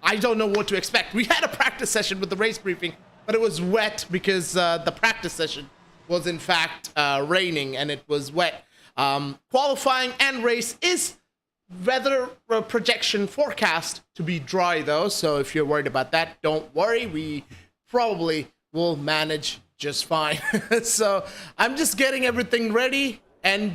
I don't know what to expect. We had a practice session with the race briefing, but it was wet because the practice session was in fact raining and it was wet. Qualifying and race is weather projection forecast to be dry though, so if you're worried about that, don't worry. We probably will manage just fine. So I'm just getting everything ready and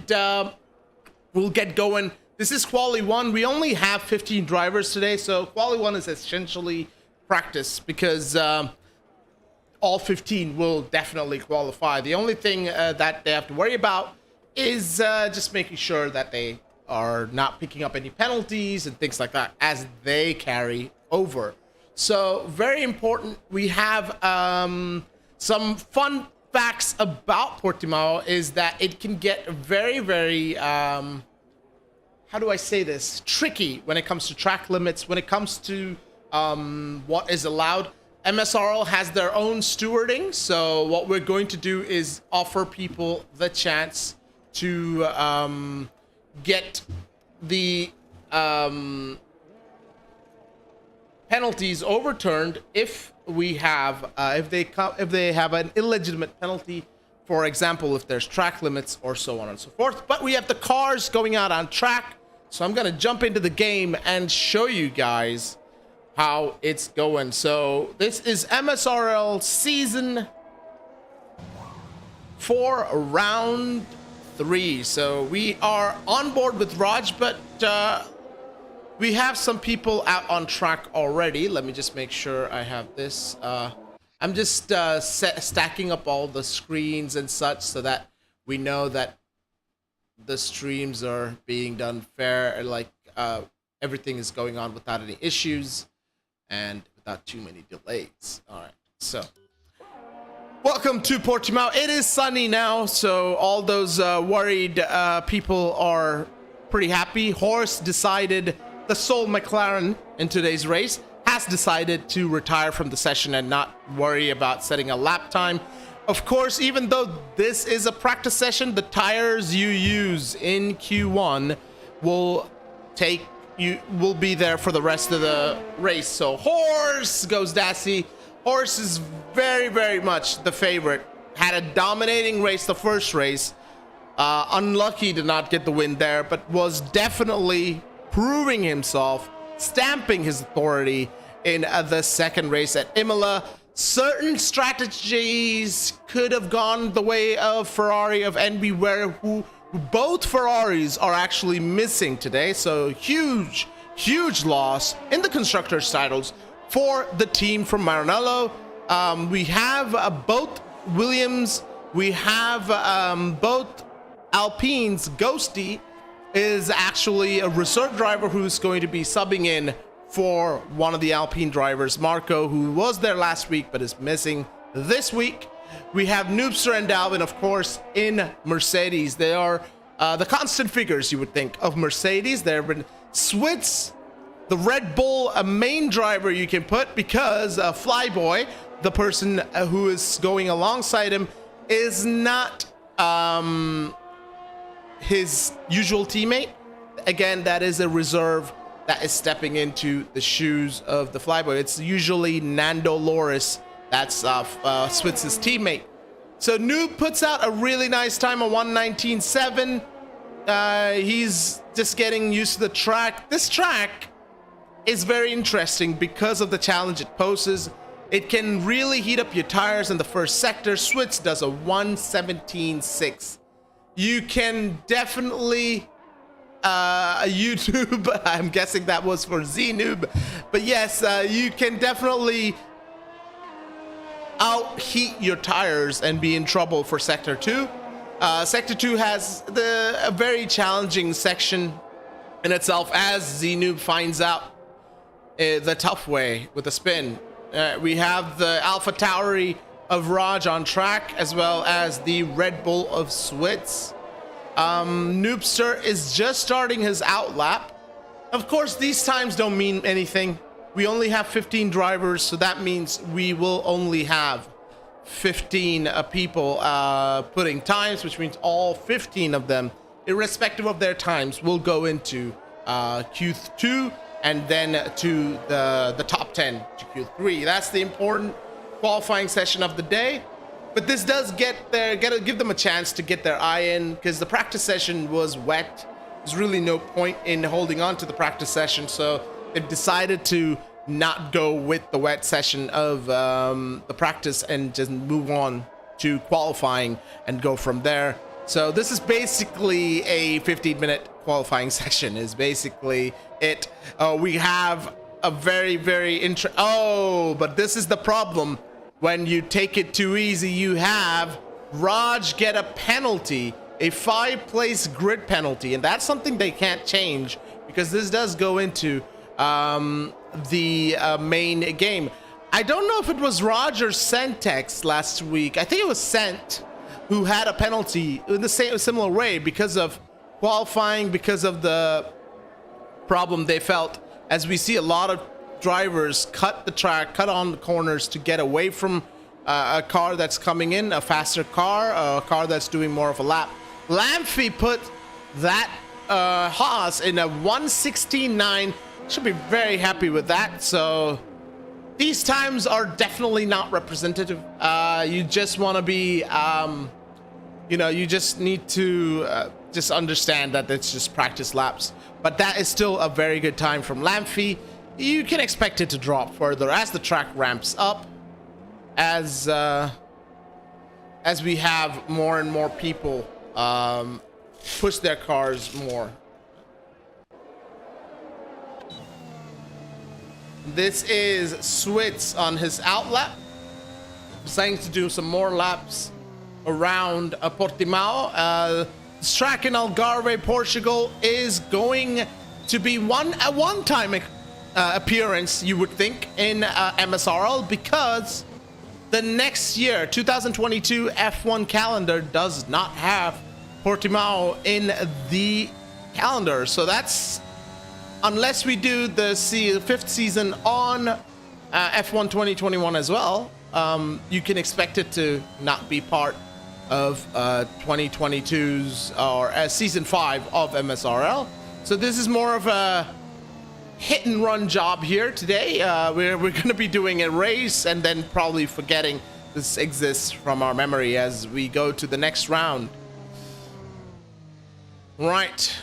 we'll get going. This is quali 1. We only have 15 drivers today, so quali 1 is essentially practice because all 15 will definitely qualify. The only thing that they have to worry about is just making sure that they are not picking up any penalties and things like that as they carry over. So very important. We have some fun facts about Portimao is that it can get very, very, how do I say this? Tricky when it comes to track limits, when it comes to what is allowed. MSRL has their own stewarding. So what we're going to do is offer people the chance to get the penalties overturned if we have if they have an illegitimate penalty, for example if there's track limits or so on and so forth. But we have the cars going out on track, so I'm gonna jump into the game and show you guys how it's going. So this is MSRL season 4 round 3. So we are on board with Raj, but we have some people out on track already. Let me just make sure I have this. I'm just stacking up all the screens and such so that we know that the streams are being done fair, like everything is going on without any issues and without too many delays. All right, so welcome to Portimao. It is sunny now, so all those worried people are pretty happy. Horst decided, the sole McLaren in today's race, has decided to retire from the session and not worry about setting a lap time. Of course, even though this is a practice session, the tires you use in Q1 will be there for the rest of the race. So Horse goes Dassy. Horse is very, very much the favorite. Had a dominating race the first race. Unlucky to not get the win there, but was definitely proving himself, stamping his authority in the second race at Imola. Certain strategies could have gone the way of Ferrari of NB, where both Ferraris are actually missing today. So huge loss in the constructors titles for the team from Maranello. We have both Williams, we have both Alpines. Ghosty is actually a reserve driver who's going to be subbing in for one of the Alpine drivers, Marco, who was there last week but is missing this week. We have Noobster and Dalvin, of course, in Mercedes. They are the constant figures, you would think, of Mercedes. There have been Switz, the Red Bull, a main driver you can put, because Flyboy, the person who is going alongside him, is not his usual teammate. Again, that is a reserve that is stepping into the shoes of the Flyboy. It's usually Nando Loris, that's Switz's teammate. So Noob puts out a really nice time, a 1:19.7. He's just getting used to the track. This track is very interesting because of the challenge it poses. It can really heat up your tires in the first sector. Switz does a 1:17.6. You can definitely YouTube, I'm guessing that was for Z-Noob, but yes, you can definitely out-heat your tires and be in trouble for Sector 2. Sector 2 has a very challenging section in itself, as Z-Noob finds out the tough way with the spin. We have the Alpha Tauri of Raj on track, as well as the Red Bull of Switz. Noobster is just starting his out lap. Of course, these times don't mean anything. We only have 15 drivers, so that means we will only have 15 people putting times, which means all 15 of them, irrespective of their times, will go into Q2 and then to the top 10 to Q3. That's the important qualifying session of the day. But this does give them a chance to get their eye in, because the practice session was wet. There's really no point in holding on to the practice session, so they've decided to not go with the wet session of the practice and just move on to qualifying and go from there. So this is basically a 15-minute qualifying session is basically it. We have a very but this is the problem. When you take it too easy, you have Raj get a penalty, a 5-place grid penalty, and that's something they can't change because this does go into the main game. I don't know if it was Raj or Sentex last week. I think it was Sent who had a penalty in the similar way because of qualifying, because of the problem they felt, as we see a lot of drivers cut the track, cut on the corners to get away from a car that's coming in, a faster car, a car that's doing more of a lap. Lamphy put that Haas in a 1:16.9. Should be very happy with that. So these times are definitely not representative. You just want to be, you just need to just understand that it's just practice laps. But that is still a very good time from Lamphy. You can expect it to drop further as the track ramps up, as we have more and more people push their cars more. This is Switz on his outlap, deciding to do some more laps around Portimao. This track in Algarve, Portugal, is going to be a one-time appearance, you would think, in MSRL, because the next year, 2022 F1 calendar does not have Portimao in the calendar. So that's, unless we do the 5th season on F1 2021 as well, you can expect it to not be part of 2022's or season 5 of MSRL. So this is more of a hit and run job here today. We're going to be doing a race and then probably forgetting this exists from our memory as we go to the next round. Right.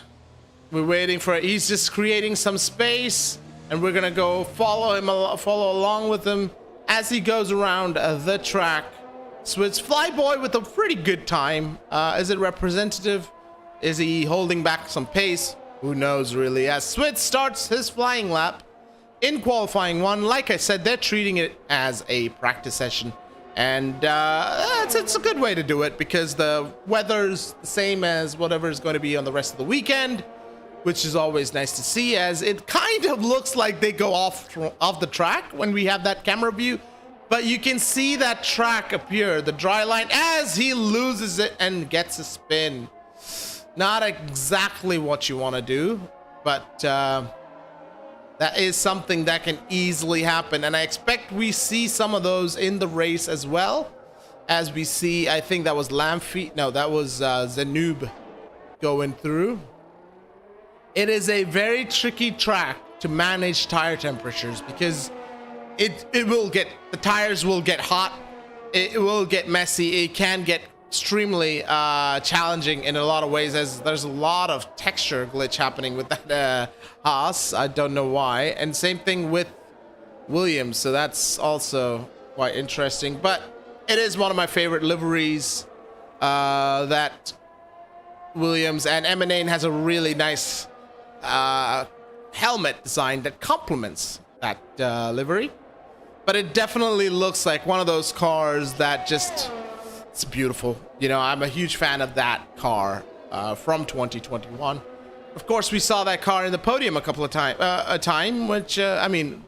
We're waiting for it. He's just creating some space, and we're gonna go follow along with him as he goes around the track. So it's Flyboy with a pretty good time. Is it representative? Is he holding back some pace? Who knows, really? As Switz starts his flying lap in qualifying 1, like I said, they're treating it as a practice session, and it's a good way to do it because the weather's the same as whatever is going to be on the rest of the weekend, which is always nice to see, as it kind of looks like they go off the track when we have that camera view. But you can see that track appear, the dry line, as he loses it and gets a spin. Not exactly what you want to do, but that is something that can easily happen. And I expect we see some of those in the race as well. As we see, I think that was Lamphy. No, that was Zanoob going through. It is a very tricky track to manage tire temperatures because the tires will get hot, it will get messy, it can get extremely challenging in a lot of ways, as there's a lot of texture glitch happening with that Haas. I don't know why. And same thing with Williams, so that's also quite interesting. But it is one of my favorite liveries, that Williams, and M&A has a really nice helmet design that complements that livery. But it definitely looks like one of those cars that just, it's beautiful. You know, I'm a huge fan of that car from 2021. Of course, we saw that car in the podium a couple of times, which, I mean,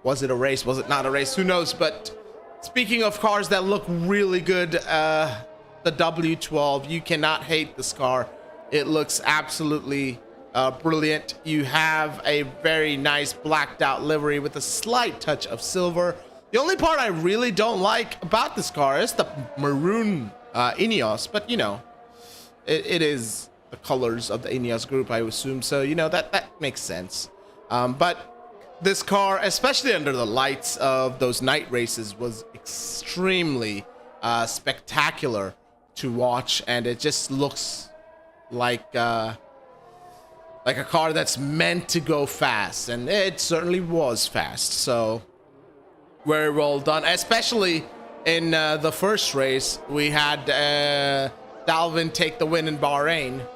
was it a race? Was it not a race? Who knows? But speaking of cars that look really good, the W12, you cannot hate this car. It looks absolutely brilliant. You have a very nice blacked out livery with a slight touch of silver. The only part I really don't like about this car is the maroon Ineos, but you know, it is the colors of the Ineos group, I assume, so you know that makes sense. But this car, especially under the lights of those night races, was extremely spectacular to watch, and it just looks like a car that's meant to go fast, and it certainly was fast. So very well done, especially in the first race. We had Dalvin take the win in Bahrain.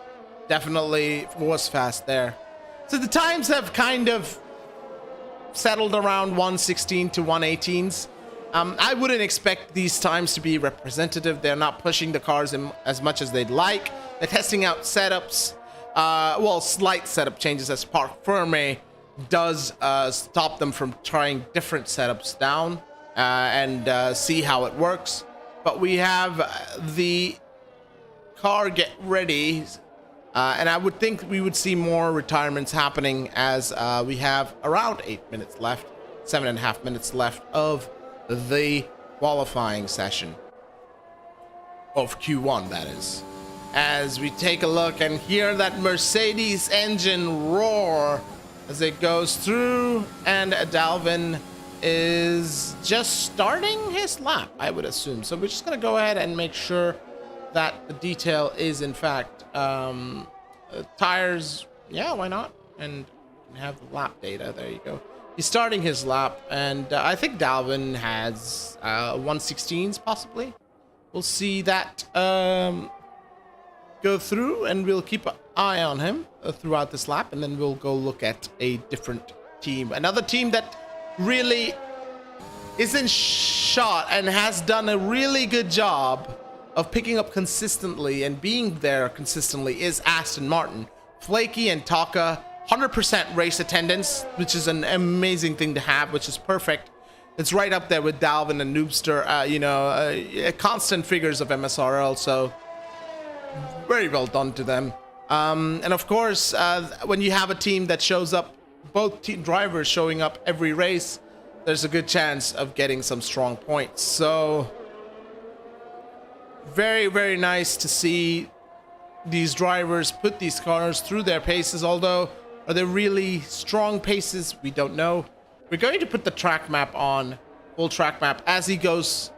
Definitely was fast there. So the times have kind of settled around 116 to 118s. I wouldn't expect these times to be representative. They're not pushing the cars as much as they'd like. They're testing out setups. Well, slight setup changes, as Park Ferme does stop them from trying different setups down and see how it works. But we have the car get ready, and I would think we would see more retirements happening as we have around 8 minutes left, 7.5 minutes left of the qualifying session of Q1, that is. As we take a look and hear that Mercedes engine roar as it goes through, and Dalvin is just starting his lap, I would assume. So we're just going to go ahead and make sure that the detail is in fact tires. Yeah, why not? And have the lap data. There you go. He's starting his lap, and I think Dalvin has 116s possibly. We'll see that go through, and we'll keep an eye on him throughout this lap, and then we'll go look at a different team. Another team that really is in shot and has done a really good job of picking up consistently and being there consistently is Aston Martin. Flaky and Taka, 100% race attendance, which is an amazing thing to have, which is perfect. It's right up there with Dalvin and Noobster, constant figures of MSRL, so very well done to them. And of course, when you have a team that shows up, both team drivers showing up every race, there's a good chance of getting some strong points. So very, very nice to see these drivers put these cars through their paces, although are they really strong paces? We don't know. We're going to put the track map on, full track map, as he goes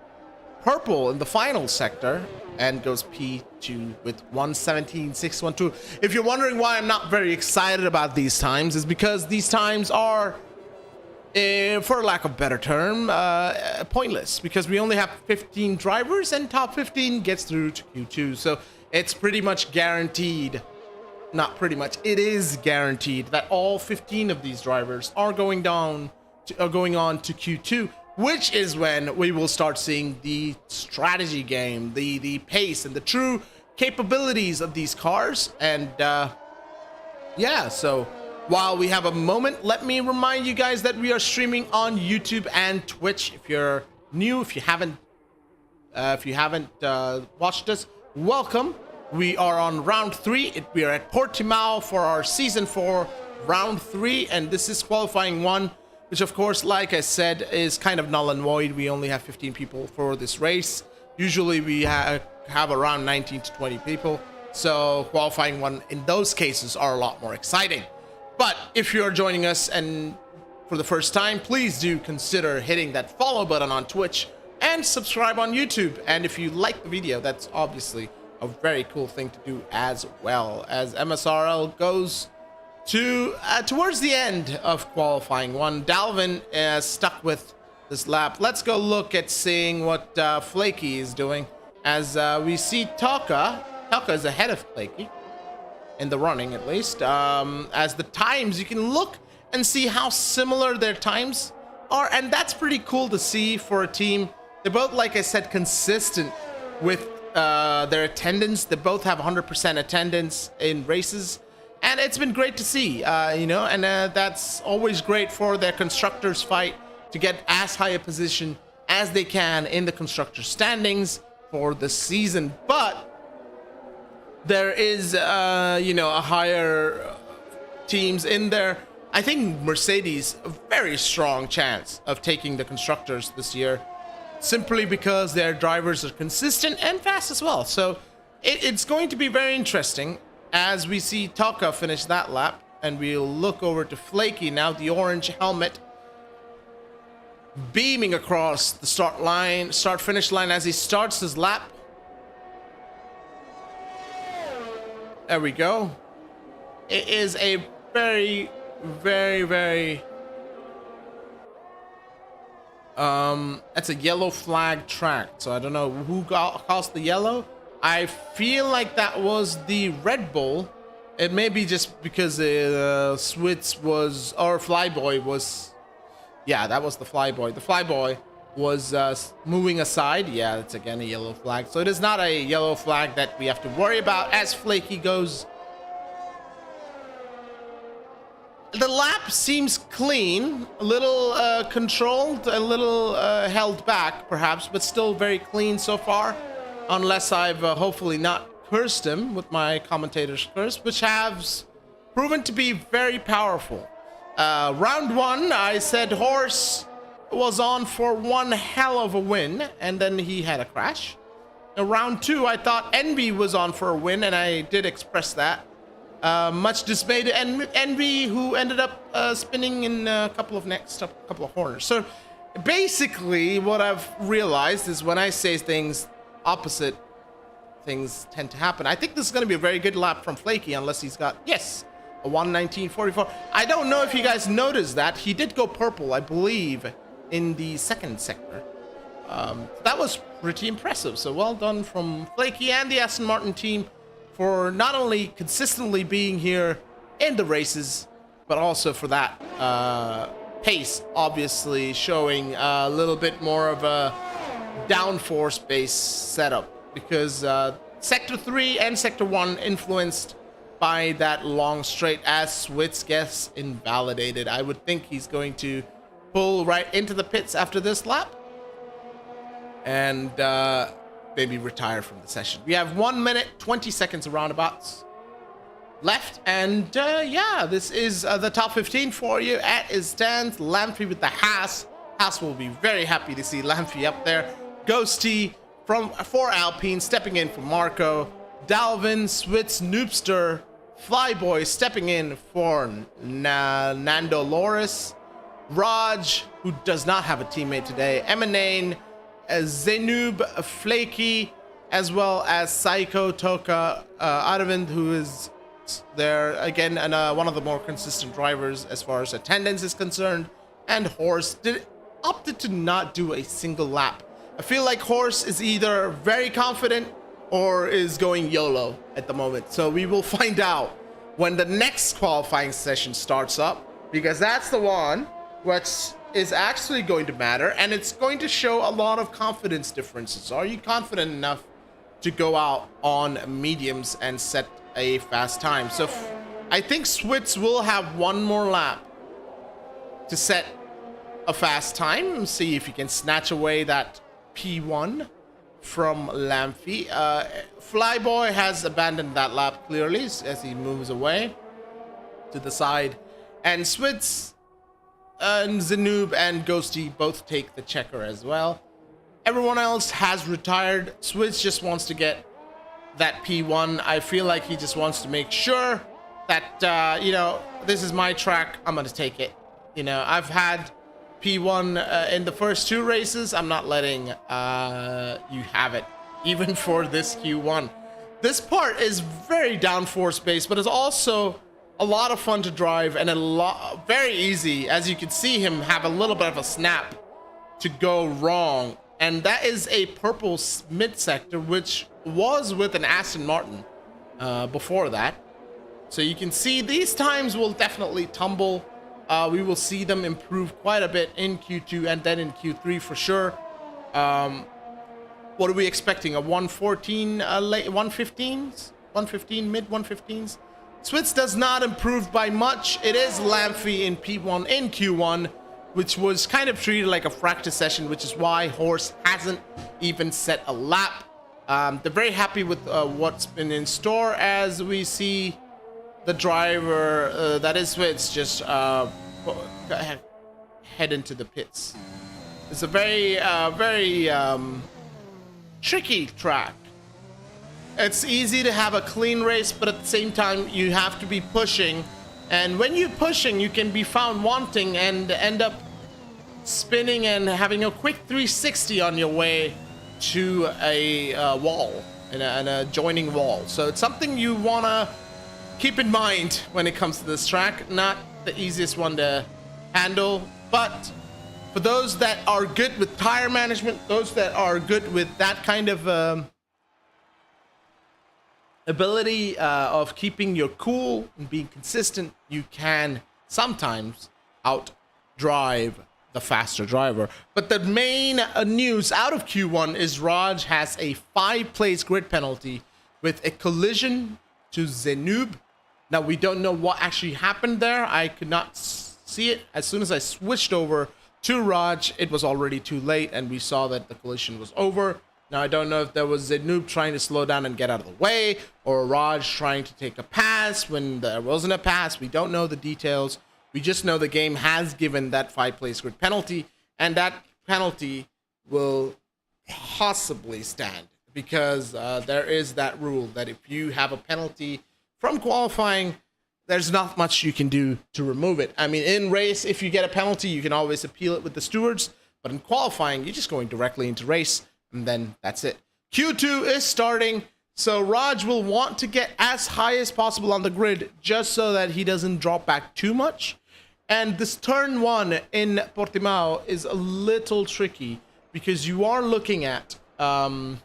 purple in the final sector and goes P2 with 117.612. If you're wondering why I'm not very excited about these times, is because these times are, for lack of a better term, pointless, because we only have 15 drivers and top 15 gets through to Q2. So it's pretty much guaranteed, not pretty much, it is guaranteed that all 15 of these drivers are going on to Q2, which is when we will start seeing the strategy game, the pace, and the true capabilities of these cars. And yeah, so while we have a moment, let me remind you guys that we are streaming on YouTube and Twitch. If you're new, if you haven't watched us, welcome. We are on round 3. We are at Portimao for our season 4 round 3, and this is qualifying 1, which of course, like I said, is kind of null and void. We only have 15 people for this race. Usually we have around 19 to 20 people, so qualifying 1 in those cases are a lot more exciting. But if you're joining us and for the first time, please do consider hitting that follow button on Twitch and subscribe on YouTube. And if you like the video, that's obviously a very cool thing to do as well. As MSRL goes to towards the end of qualifying 1, Dalvin is stuck with this lap. Let's go look at seeing what Flaky is doing. As we see Taka is ahead of Flaky in the running, at least. As the times, you can look and see how similar their times are, and that's pretty cool to see for a team. They're both, like I said, consistent with their attendance. They both have 100% attendance in races, and it's been great to see, and that's always great for their constructors fight to get as high a position as they can in the constructor standings for the season. But there is, a higher teams in there. I think Mercedes, a very strong chance of taking the constructors this year, simply because their drivers are consistent and fast as well. So it's going to be very interesting as we see Taka finish that lap. and we'll look over to Flaky now. The orange helmet beaming across the start finish line as he starts his lap. There we go. It is a very, very, very it's a yellow flag track, so I don't know who caused the yellow. I feel like that was the Red Bull. It may be just because Switz was, or Flyboy was, yeah, that was the Flyboy. The Flyboy was moving aside. Yeah, it's again a yellow flag. So it is not a yellow flag that we have to worry about as Flaky goes. The lap seems clean, a little controlled, a little held back perhaps, but still very clean so far. Unless I've hopefully not cursed him with my commentator's curse, which has proven to be very powerful. Round one, I said Horse was on for one hell of a win, and then he had a crash. Round two, I thought Envy was on for a win, and I did express that. Much dismay to Envy, who ended up spinning in a couple of corners. So basically, what I've realized is when I say things opposite, things tend to happen. I think this is going to be a very good lap from Flaky, unless he's got, yes, a 1:19.44. I don't know if you guys noticed that he did go purple, I believe, in the second sector. That was pretty impressive. So well done from Flaky and the Aston Martin team for not only consistently being here in the races, but also for that pace, obviously showing a little bit more of a downforce based setup, because Sector 3 and Sector 1 influenced by that long straight as Switz gets invalidated. I would think he's going to pull right into the pits after this lap and maybe retire from the session. We have 1 minute 20 seconds roundabouts left, and yeah, this is the top 15 for you. At his stands, Lamphy with the Haas. Haas will be very happy to see Lamphy up there. Ghosty for Alpine stepping in for Marco. Dalvin, Switz, Noobster, Flyboy stepping in for Nando Loris. Raj, who does not have a teammate today. Emanane, Zenoob, Flaky, as well as Psycho, Toka, Aravind, who is there again, and one of the more consistent drivers as far as attendance is concerned. And Horse opted to not do a single lap. I feel like Horse is either very confident or is going YOLO at the moment. So we will find out when the next qualifying session starts up, because that's the one which is actually going to matter, and it's going to show a lot of confidence differences. Are you confident enough to go out on mediums and set a fast time? So I think Switz will have one more lap to set a fast time. See if he can snatch away that P1 from Lamphy. Flyboy has abandoned that lap clearly as he moves away to the side, and Switz and Zenoob and Ghosty both take the checker as well. Everyone else has retired. Switz just wants to get that P1. I feel like he just wants to make sure that you know, this is my track, I'm gonna take it. You know, I've had P1 in the first two races. I'm not letting you have it, even for this Q1. This part is very downforce based, but it's also a lot of fun to drive and very easy. As you can see him have a little bit of a snap to go wrong, and that is a purple mid sector, which was with an Aston Martin before that. So you can see these times will definitely tumble. We will see them improve quite a bit in Q2 and then in Q3 for sure. What are we expecting? A 114 late 115s? 115 mid 115s? Switz does not improve by much. It is Lamphy in P1 in Q1, which was kind of treated like a practice session, which is why Horse hasn't even set a lap. They're very happy with what's been in store as we see the driver that is Switz just head into the pits. It's a very tricky track. It's easy to have a clean race, but at the same time you have to be pushing And when you're pushing, you can be found wanting and end up spinning and having a quick 360 on your way to a wall and a joining wall. So it's something you want to keep in mind when it comes to this track. Not the easiest one to handle, but for those that are good with tire management, those that are good with that kind of ability of keeping your cool and being consistent, you can sometimes outdrive the faster driver. But the main news out of Q1 is Raj has a 5-place grid penalty with a collision to Zenoob. Now, we don't know what actually happened there. I could not see it. As soon as I switched over to Raj, it was already too late, and we saw that the collision was over. Now, I don't know if there was Zenoob trying to slow down and get out of the way, or Raj trying to take a pass when there wasn't a pass. We don't know the details. We just know the game has given that 5-place grid penalty, and that penalty will possibly stand because there is that rule that if you have a penalty from qualifying, there's not much you can do to remove it. I mean, in race, if you get a penalty, you can always appeal it with the stewards, but in qualifying, you're just going directly into race, and then that's it. Q2 is starting. So Raj will want to get as high as possible on the grid just so that he doesn't drop back too much. And this turn 1 in Portimao is a little tricky because you are looking at a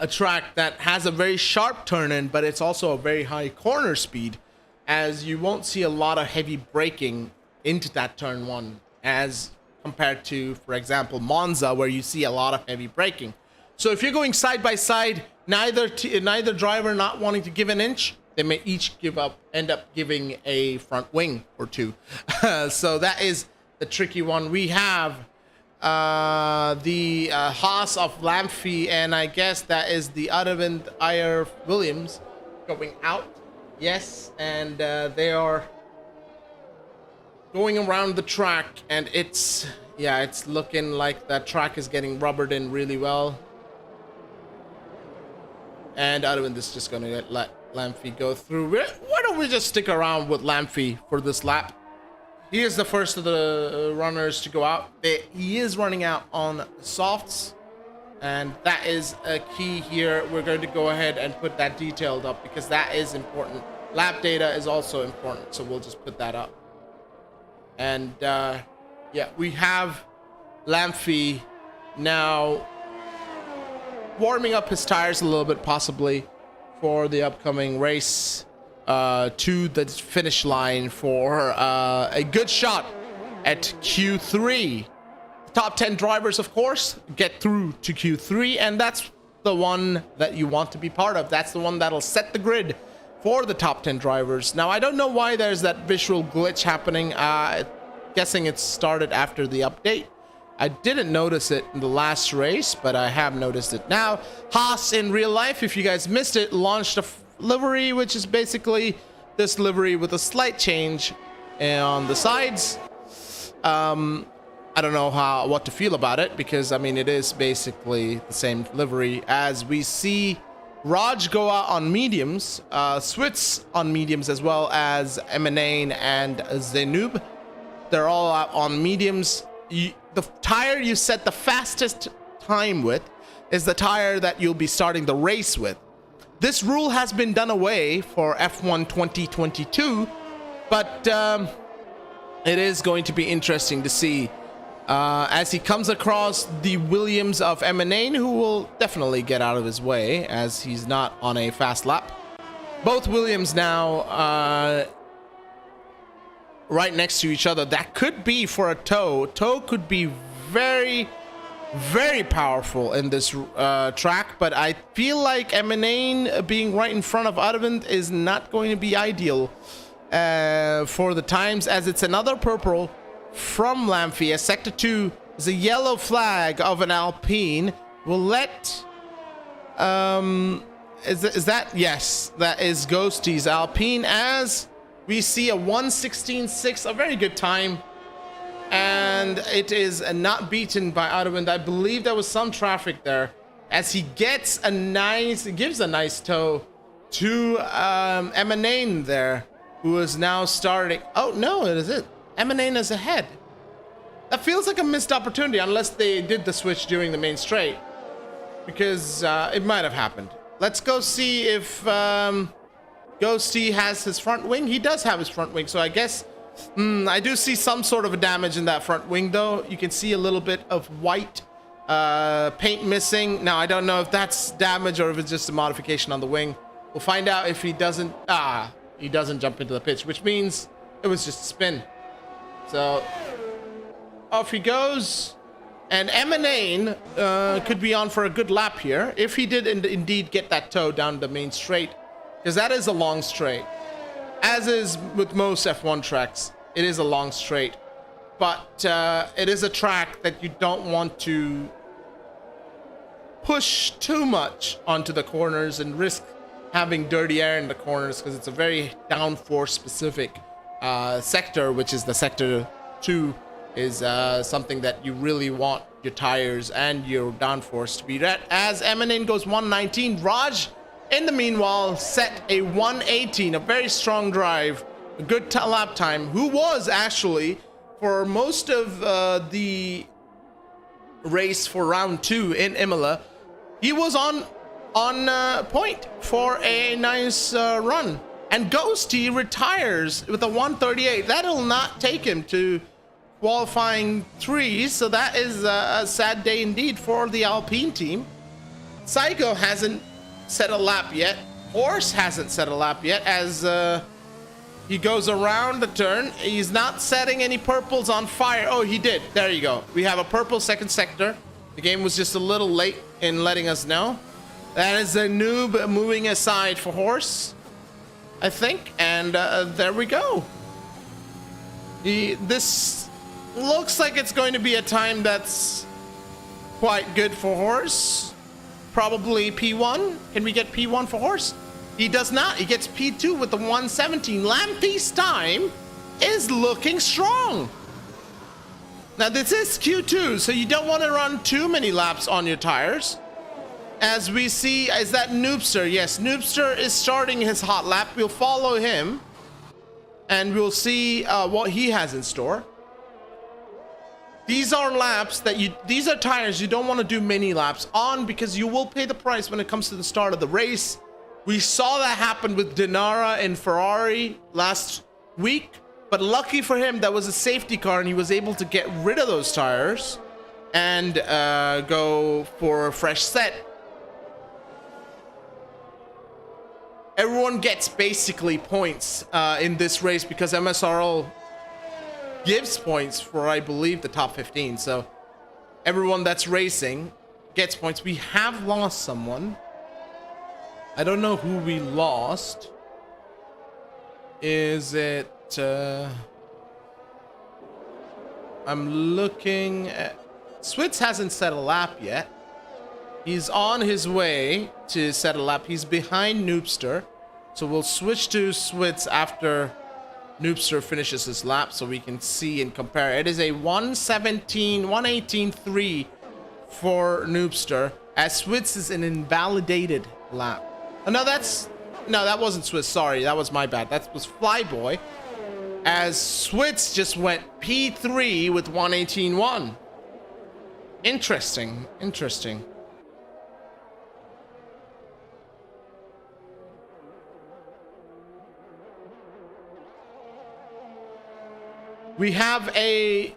track that has a very sharp turn in, but it's also a very high corner speed, as you won't see a lot of heavy braking into that turn 1 as compared to, for example, Monza, where you see a lot of heavy braking. So if you're going side by side, neither driver not wanting to give an inch, they may each end up giving a front wing or two. So that is the tricky one. We have the Haas of Lamphy, and I guess that is the Aravind Iyer Williams going out. Yes, and they are going around the track, and it's looking like that track is getting rubbered in really well. And Aravind is just going to let Lamphy go through. Why don't we just stick around with Lamphy for this lap? He is the first of the runners to go out. He is running out on softs, and that is a key here. We're going to go ahead and put that detailed up because that is important. Lap data is also important, so we'll just put that up. And yeah, we have Lamphy now warming up his tires a little bit, possibly for the upcoming race to the finish line for a good shot at Q3. The top 10 drivers, of course, get through to Q3, and that's the one that you want to be part of. That's the one that'll set the grid for the top 10 drivers. Now, I don't know why there's that visual glitch happening. Guessing it started after the update. I didn't notice it in the last race, but I have noticed it now. Haas in real life, if you guys missed it, launched a livery, which is basically this livery with a slight change on the sides. I don't know what to feel about it because, I mean, it is basically the same livery as we see Raj go out on mediums, Switz on mediums, as well as Emanane and Zenoob. They're all out on mediums. The tire you set the fastest time with is the tire that you'll be starting the race with. This rule has been done away for F1 2022, but it is going to be interesting to see as he comes across the Williams of Emanane, who will definitely get out of his way as he's not on a fast lap. Both Williams now right next to each other. That could be for a tow. Tow could be very, very powerful in this track, but I feel like Emanane being right in front of Aravind is not going to be ideal for the times, as it's another purple from Lamphy. As Sector 2 is a yellow flag of an Alpine. We'll let is that, yes, that is Ghosty's Alpine, as we see a 1:16.6, a very good time, and it is not beaten by Aravind. I believe there was some traffic there, as he gives a nice tow to Emanane there, who is now starting. Oh, no, it isn't. M&N is ahead. That feels like a missed opportunity unless they did the switch during the main straight. Because it might have happened. Let's go see if Ghosty has his front wing. He does have his front wing, so I guess I do see some sort of a damage in that front wing, though. You can see a little bit of white paint missing. Now, I don't know if that's damage or if it's just a modification on the wing. We'll find out if he doesn't jump into the pitch, which means it was just a spin. So off he goes. And M&N could be on for a good lap here if he did indeed get that toe down the main straight, because that is a long straight. As is with most F1 tracks, it is a long straight. But it is a track that you don't want to push too much onto the corners and risk having dirty air in the corners, because it's a very downforce specific sector, which is the sector 2. Is something that you really want your tires and your downforce to be at. As M&N goes 119, Raj, in the meanwhile, set a 118, a very strong drive, a good lap time, who was actually, for most of the race for round 2 in Imola, he was on point for a nice run. And Ghosty retires with a 138. That'll not take him to qualifying 3, so that is a sad day indeed for the Alpine team. Psycho hasn't set a lap yet. Horse hasn't set a lap yet as he goes around the turn. He's not setting any purples on fire. Oh, he did. There you go. We have a purple second sector. The game was just a little late in letting us know. That is a noob moving aside for Horse, I think. And there we go. This looks like it's going to be a time that's quite good for Horse. Probably P1. Can we get P1 for Horse? He does not. He gets P2 with the 117. Lampy's time is looking strong. Now, this is Q2, so you don't want to run too many laps on your tires. As we see, is that Noobster? Yes, Noobster is starting his hot lap. We'll follow him, and we'll see what he has in store. These are laps that these are tires you don't want to do many laps on, because you will pay the price when it comes to the start of the race. We saw that happen with Dinara and Ferrari last week, but lucky for him, that was a safety car and he was able to get rid of those tires and go for a fresh set. Everyone gets basically points in this race because MSRL gives points for, I believe, the top 15. So everyone that's racing gets points. We have lost someone. I don't know who we lost. Is it I'm looking at Switz. Hasn't set a lap yet. He's on his way to set a lap. He's behind Noobster, so we'll switch to Switz after Noobster finishes his lap so we can see and compare. It is a 118.3 for Noobster, as Switz is an invalidated lap. Oh, no, that wasn't Switz. Sorry, that was my bad. That was Flyboy, as Switz just went P3 with 118.1. Interesting. We have the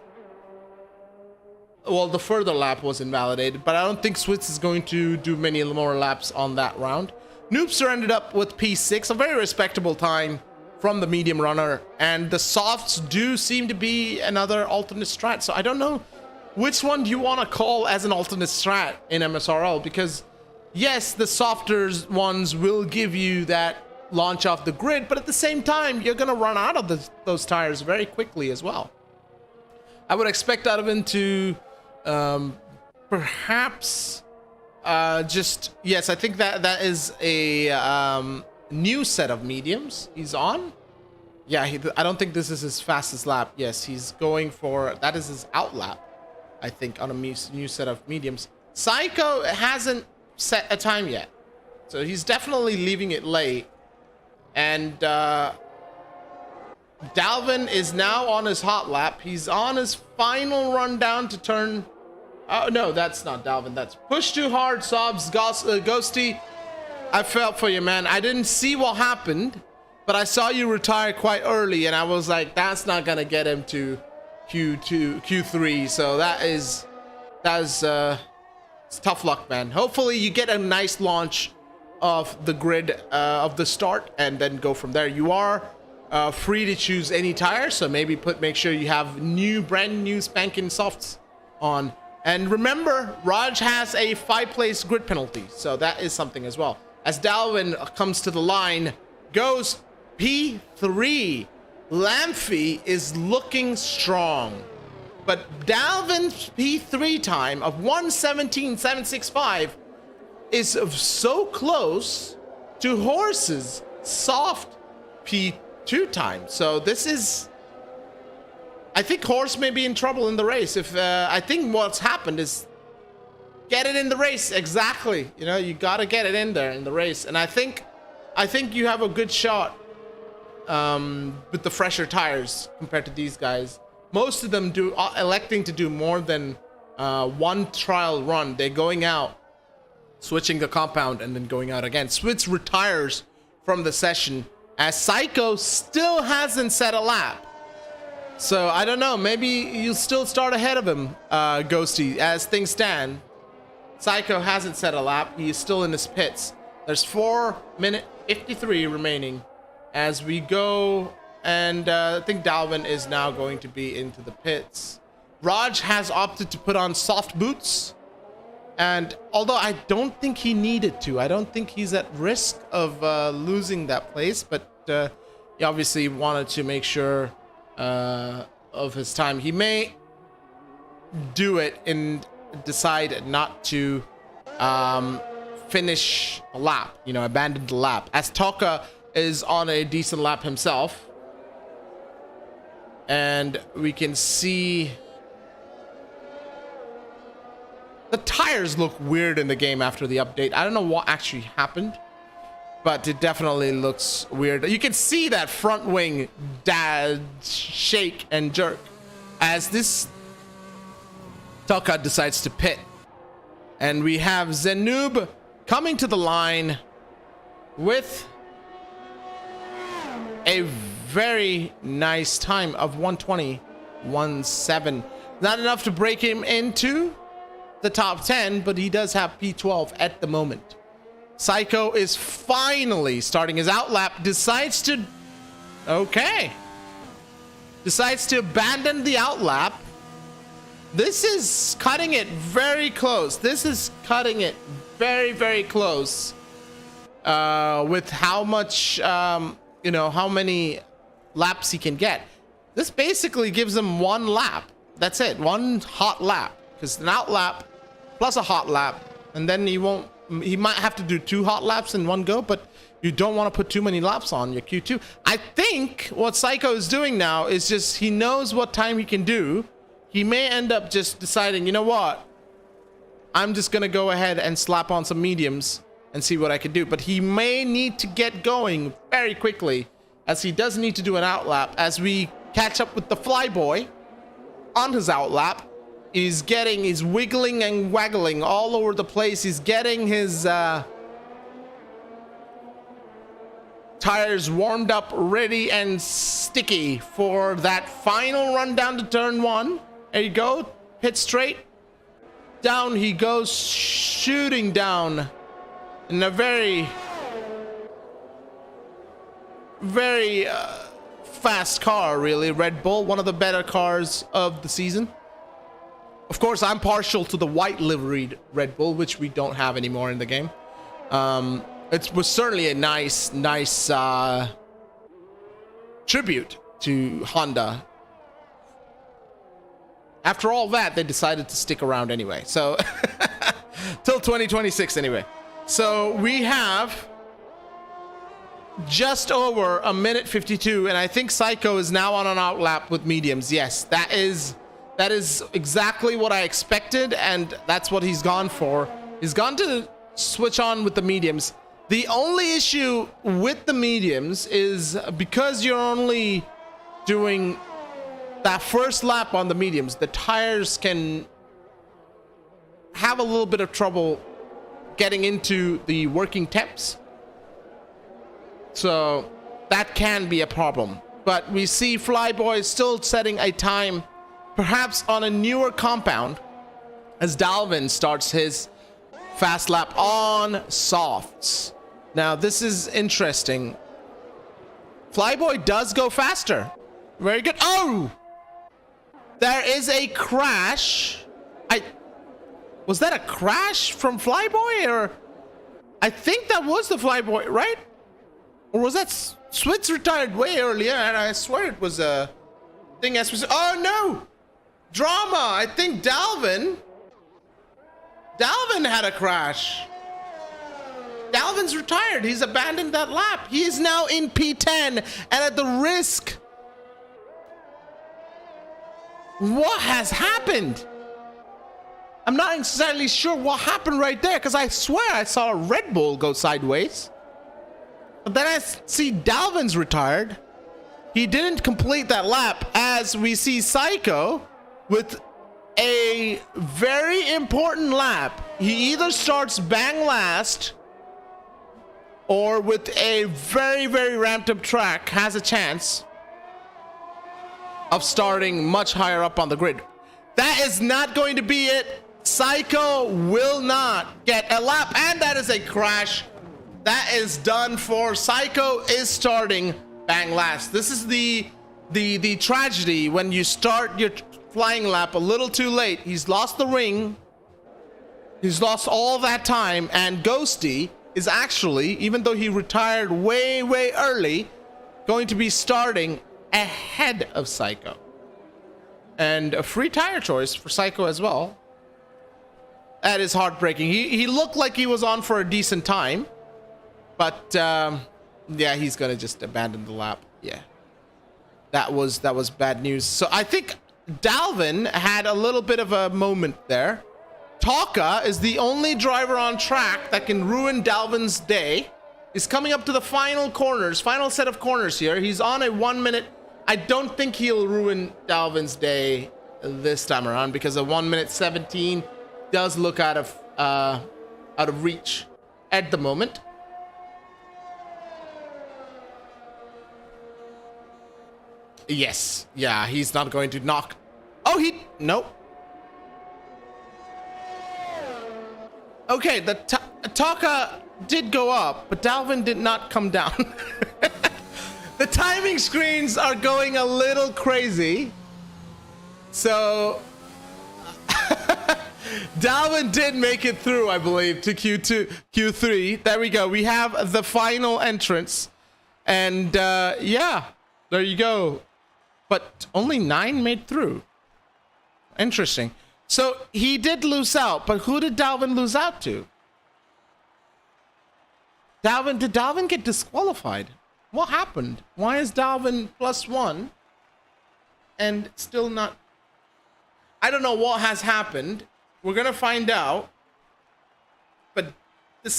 further lap was invalidated, but I don't think Switz is going to do many more laps on that round. Noobster ended up with P6, a very respectable time from the medium runner, and the softs do seem to be another alternate strat. So I don't know which one do you want to call as an alternate strat in MSRL, because yes, the softer ones will give you that launch off the grid, but at the same time you're gonna run out of those tires very quickly as well. I would expect Donovan to perhaps yes, I think that is a new set of mediums he's on. Yeah, I don't think this is his fastest lap. Yes, he's going for, that is his out lap, I think, on a new set of mediums. Psycho hasn't set a time yet, so he's definitely leaving it late. And Dalvin is now on his hot lap. He's on his final run down to turn. Oh, no, that's not Dalvin. That's Push Too Hard, Sobs, Ghosty. I felt for you, man. I didn't see what happened, but I saw you retire quite early, and I was like, that's not going to get him to Q2, Q3. So that is it's tough luck, man. Hopefully you get a nice launch of the grid of the start and then go from there. You are free to choose any tire, so maybe make sure you have brand new spanking softs on. And remember, Raj has a 5-place grid penalty, so that is something as well. As Dalvin comes to the line, goes P3. Lamphy is looking strong, but Dalvin's P3 time of 1:17.765 is so close to Horse's soft P2 time. So this is, I think Horse may be in trouble in the race. If I think what's happened is get it in the race. Exactly. You know, you got to get it in there in the race. And I think you have a good shot with the fresher tires compared to these guys. Most of them electing to do more than one trial run. They're going out, switching the compound, and then going out again. Switch retires from the session as Psycho still hasn't set a lap. So I don't know, maybe you'll still start ahead of him, Ghosty, as things stand. Psycho hasn't set a lap. He is still in his pits. There's 4:53 remaining as we go, and I think Dalvin is now going to be into the pits. Raj has opted to put on soft boots, and although I don't think he needed to, I don't think he's at risk of losing that place, but he obviously wanted to make sure of his time. He may do it and decide not to finish a lap, you know, abandon the lap, as Toka is on a decent lap himself. And we can see the tires look weird in the game after the update. I don't know what actually happened, but it definitely looks weird. You can see that front wing shake and jerk as this Toka decides to pit. And we have Zenoob coming to the line with a very nice time of 1:20.17. Not enough to break him into the top 10, but he does have P12 at the moment. Psycho is finally starting his outlap, decides to abandon the outlap. This is cutting it very close. This is cutting it very, very close with how much, you know, how many laps he can get. This basically gives him one lap. That's it, one hot lap, because an out lap plus a hot lap, and then he might have to do 2 hot laps in one go, but you don't want to put too many laps on your Q2. I think what Psycho is doing now is just, he knows what time he can do. He may end up just deciding, you know what, I'm just gonna go ahead and slap on some mediums and see what I can do. But he may need to get going very quickly, as he does need to do an outlap. As we catch up with the Flyboy on his outlap, he's wiggling and waggling all over the place. He's getting his tires warmed up, ready and sticky for that final run down to turn 1. There you go, pit straight. Down he goes, shooting down in a very, very fast car, really. Red Bull, one of the better cars of the season. Of course, I'm partial to the white liveried Red Bull, which we don't have anymore in the game. It was certainly a nice tribute to Honda. After all that, they decided to stick around anyway. So, till 2026 anyway. So we have just over 1:52, and I think Psycho is now on an outlap with mediums. Yes, that is exactly what I expected, and that's what he's gone for. He's gone to switch on with the mediums. The only issue with the mediums is because you're only doing that first lap on the mediums, the tires can have a little bit of trouble getting into the working temps. So that can be a problem. But we see Flyboy still setting a time, perhaps on a newer compound, as Dalvin starts his fast lap on softs. Now, this is interesting. Flyboy does go faster. Very good. Oh! There is a crash. Was that a crash from Flyboy? Or I think that was the Flyboy, right? Or was that Switz retired way earlier? And I swear it was a thing as was. Oh no! Drama! I think Dalvin had a crash. Dalvin's retired. He's abandoned that lap. He is now in P10 and at the risk. What has happened? I'm not exactly sure what happened right there, because I swear I saw a Red Bull go sideways. But then I see Dalvin's retired. He didn't complete that lap, as we see Psycho with a very important lap. He either starts bang last or with a very, very ramped up track has a chance of starting much higher up on the grid. That is not going to be it. Psycho will not get a lap, and that is a crash. That is done for. Psycho is starting bang last. This is the tragedy when you start your flying lap a little too late. He's lost the ring. He's lost all that time, and Ghosty is actually, even though he retired way, way early, going to be starting ahead of Psycho. And a free tire choice for Psycho as well. That is heartbreaking. He looked like he was on for a decent time, but yeah, he's gonna just abandon the lap. Yeah, that was bad news. So I think Dalvin had a little bit of a moment there. Taka is the only driver on track that can ruin Dalvin's day. He's coming up to the final corners, final set of corners here. He's on a 1 minute. I don't think he'll ruin Dalvin's day this time around, because a 1 minute 17 does look out of reach at the moment. Yes, yeah, he's not going to knock. Oh, nope. Okay, the Taka did go up, but Dalvin did not come down. The timing screens are going a little crazy. So Dalvin did make it through, I believe, to Q3. There we go. We have the final entrance. And yeah, there you go. But only 9 made through. Interesting. So he did lose out, but who did Dalvin lose out to? Did Dalvin get disqualified? What happened? Why is Dalvin +1 and still not? I don't know what has happened. We're gonna find out. But the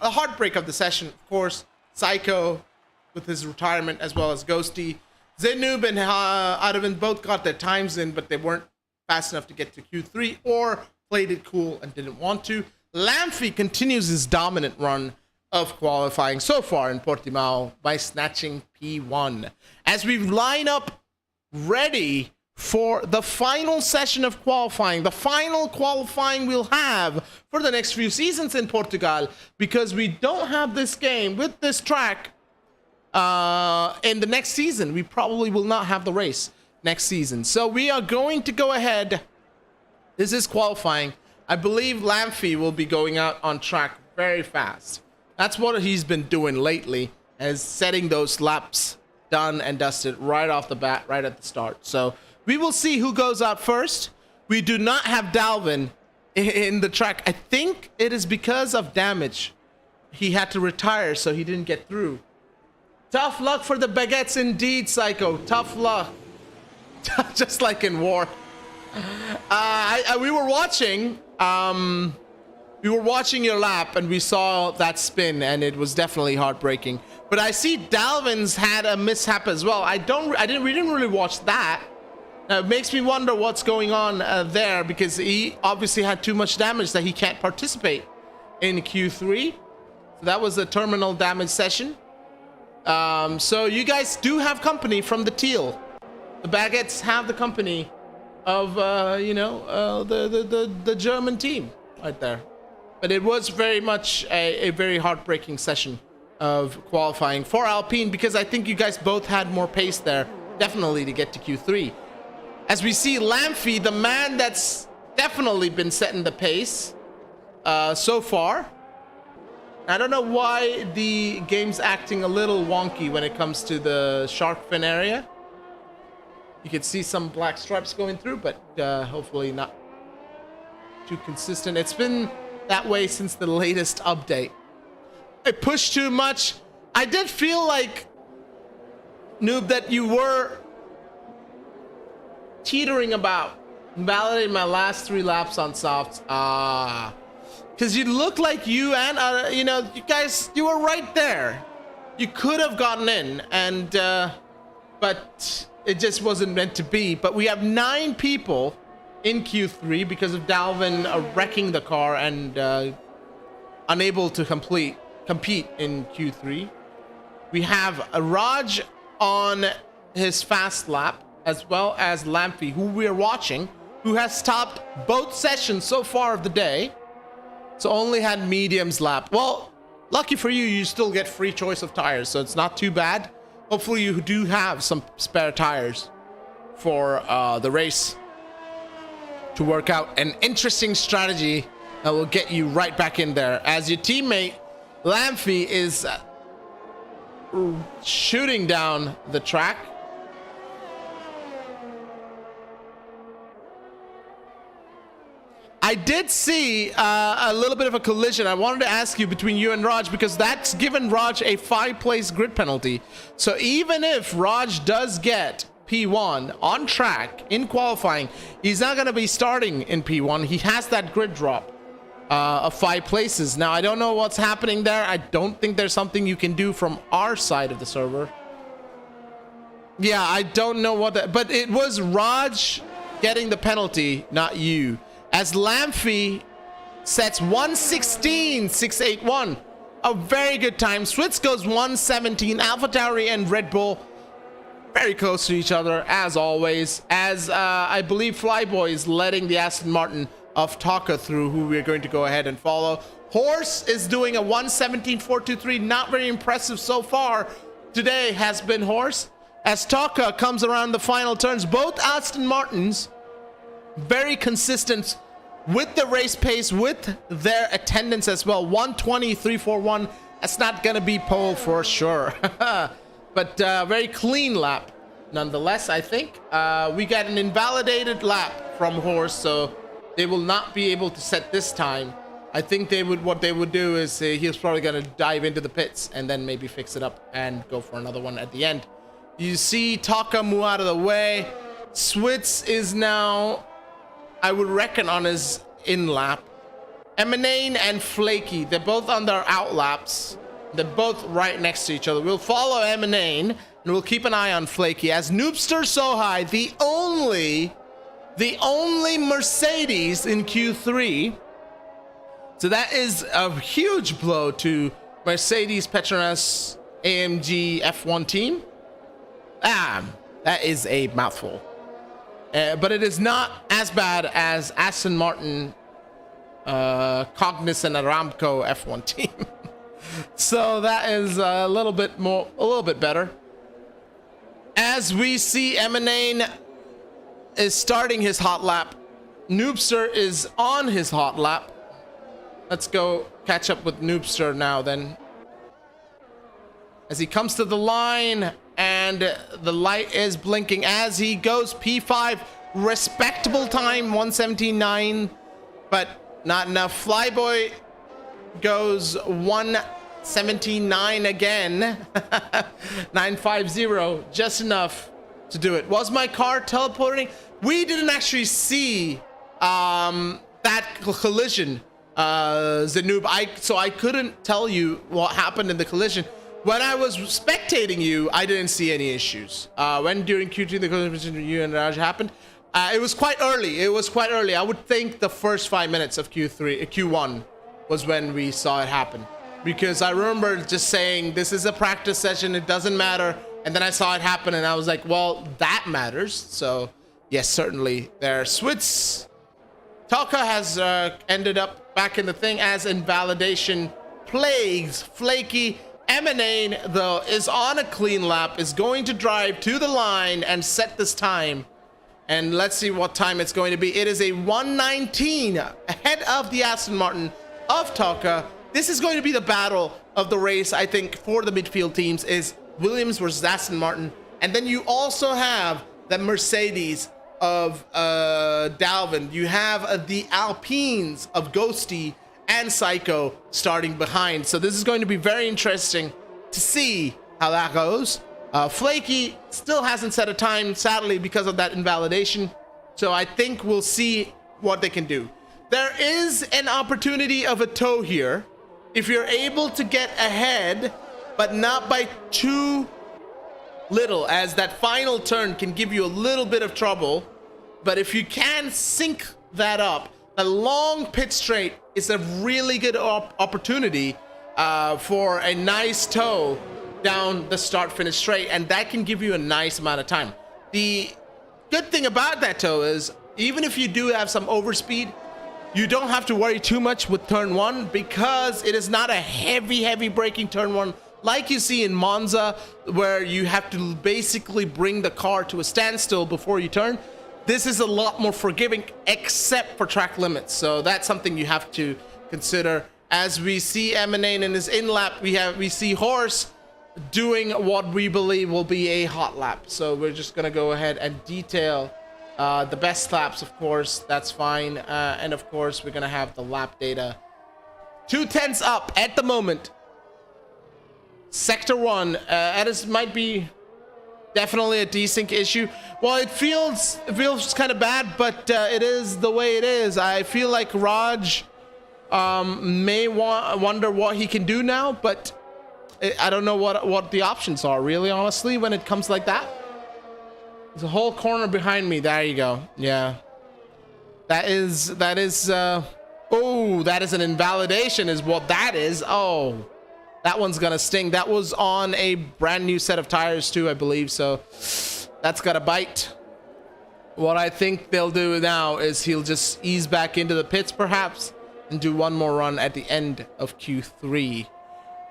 heartbreak of the session, of course, Psycho with his retirement, as well as Ghosty. Zenoob and Adavan both got their times in, but they weren't fast enough to get to Q3 or played it cool and didn't want to. Lamphy continues his dominant run of qualifying so far in Portimao by snatching P1. As we line up ready for the final session of qualifying, the final qualifying we'll have for the next few seasons in Portugal, because we don't have this game with this track in the next season. We probably will not have the race next season. So we are going to go ahead. This is qualifying. I believe Lamphy will be going out on track very fast. That's what he's been doing lately, is setting those laps done and dusted right off the bat, right at the start. So we will see who goes out first. We do not have Dalvin in the track. I think it is because of damage. He had to retire, so he didn't get through. Tough luck for the baguettes indeed, Psycho. Tough luck. Just like in war. We were watching your lap, and we saw that spin, and it was definitely heartbreaking. But I see Dalvin's had a mishap as well. We didn't really watch that. It makes me wonder what's going on there, because he obviously had too much damage that he can't participate in Q3. So that was a terminal damage session. So you guys do have company from the teal. The Baguettes have the company of the German team right there. But it was very much a very heartbreaking session of qualifying for Alpine, because I think you guys both had more pace there, definitely, to get to Q3. As we see Lamphy, the man that's definitely been setting the pace so far. I don't know why the game's acting a little wonky when it comes to the shark fin area. You can see some black stripes going through, but hopefully not too consistent. It's been that way since the latest update. I pushed too much. I did feel like, Noob, that you were teetering about validating my last 3 laps on softs. Because you look like you and you guys, you were right there. You could have gotten in, and but it just wasn't meant to be. But we have 9 people in Q3 because of Dalvin wrecking the car and unable to compete in Q3. We have Raj on his fast lap, as well as Lamphy, who we are watching, who has topped both sessions so far of the day. So only had mediums lap. Well, lucky for you, you still get free choice of tires, so it's not too bad. Hopefully you do have some spare tires for the race to work out an interesting strategy that will get you right back in there, as your teammate Lamphy is shooting down the track. I did see a little bit of a collision. I wanted to ask you between you and Raj, because that's given Raj a 5-place grid penalty. So even if Raj does get P1 on track in qualifying, he's not going to be starting in P1. He has that grid drop of 5 places. Now, I don't know what's happening there. I don't think there's something you can do from our side of the server. Yeah, I don't know what that, but it was Raj getting the penalty, not you. As Lamphy sets 1:16.681, a very good time. Switz goes 1:17. AlphaTauri and Red Bull very close to each other as always. As I believe Flyboy is letting the Aston Martin of Taka through, who we're going to go ahead and follow. Horse is doing a 1:17.423. Not very impressive so far today has been Horse. As Taka comes around the final turns, both Aston Martins very consistent with the race pace, with their attendance as well. 1:20.341. That's not gonna be pole for sure. But very clean lap nonetheless. I think we got an invalidated lap from Horse, so they will not be able to set this time. I think what they would do is he's probably gonna dive into the pits and then maybe fix it up and go for another one at the end. You see Taka move out of the way. Switz is now, I would reckon, on his in lap. Emanane and Flaky, they're both on their out laps. They're both right next to each other. We'll follow Emanane and we'll keep an eye on Flaky, as Noobster Sohai, the only Mercedes in Q3. So that is a huge blow to Mercedes Petronas AMG F1 team. That is a mouthful. But it is not as bad as Aston Martin, Cognizant Aramco F1 team. So that is a little bit better. As we see, Emanane is starting his hot lap. Noobster is on his hot lap. Let's go catch up with Noobster now then. As he comes to the line, and the light is blinking as he goes P5, respectable time, 1:17.9, but not enough. Flyboy goes 1:17.9 again. 950, just enough to do it. Was my car teleporting? We didn't actually see that collision, Zanoob. So I couldn't tell you what happened in the collision. when I was spectating you, I didn't see any issues. When during Q2 the conversation between you and Raj happened, it was quite early. I would think the first 5 minutes of Q1 was when we saw it happen, because I remember just saying this is a practice session, it doesn't matter, and then I saw it happen and I was like, well, that matters. So yes, certainly there. Switz Taka has ended up back in the thing as invalidation plagues Flaky. Emanane, though, is on a clean lap, is going to drive to the line and set this time. And let's see what time it's going to be. It is a 1:19 ahead of the Aston Martin of Taka. This is going to be the battle of the race, I think, for the midfield teams, is Williams versus Aston Martin. And then you also have the Mercedes of Dalvin. You have the Alpines of Ghosty and Psycho starting behind. So this is going to be very interesting to see how that goes. Flaky still hasn't set a time, sadly, because of that invalidation. So I think we'll see what they can do. There is an opportunity of a tow here. If you're able to get ahead, but not by too little, as that final turn can give you a little bit of trouble. But if you can sync that up, a long pit straight is a really good opportunity for a nice tow down the start finish straight, and that can give you a nice amount of time. The good thing about that tow is, even if you do have some overspeed, you don't have to worry too much with turn one, because it is not a heavy braking turn one like you see in Monza, where you have to basically bring the car to a standstill before you turn. This is a lot more forgiving, except for track limits. So that's something you have to consider. As we see Emanane in his in lap, we see Horse doing what we believe will be a hot lap. So we're just gonna go ahead and detail the best laps, of course. That's fine. And of course, we're gonna have the lap data. 2/10 up at the moment. Sector 1, it might be definitely a desync issue. Well, it feels kind of bad, but it is the way it is. I feel like Raj may wonder what he can do now, but I don't know what the options are, really, honestly, when it comes like that. There's a whole corner behind me. There you go. Yeah. That is oh, that is an invalidation is what that is. Oh, that one's gonna sting. That was on a brand new set of tires too, I believe. So that's gotta bite. What I think they'll do now is he'll just ease back into the pits perhaps and do one more run at the end of Q3.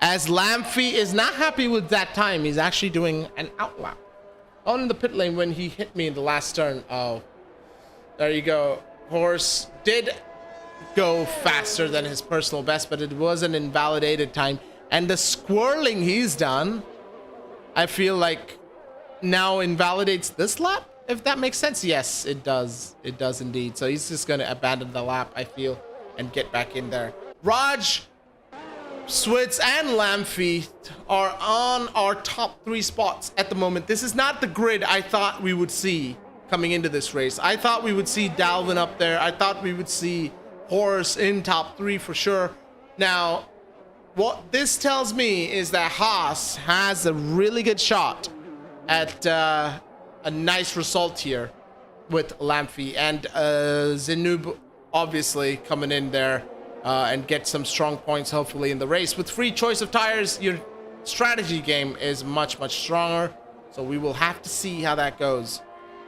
As Lamphy is not happy with that time, he's actually doing an outlap on the pit lane when he hit me in the last turn. Oh, there you go. Horse did go faster than his personal best, but it was an invalidated time. And the squirreling he's done, I feel like now invalidates this lap, if that makes sense. Yes, it does. It does indeed. So he's just going to abandon the lap, I feel, and get back in there. Raj, Switz, and Lamphy are on our top 3 spots at the moment. This is not the grid I thought we would see coming into this race. I thought we would see Dalvin up there. I thought we would see Horace in top 3 for sure. Now, what this tells me is that Haas has a really good shot at a nice result here with Lamphy, and Zenub obviously coming in there and get some strong points hopefully in the race. With free choice of tires, your strategy game is much stronger, so we will have to see how that goes.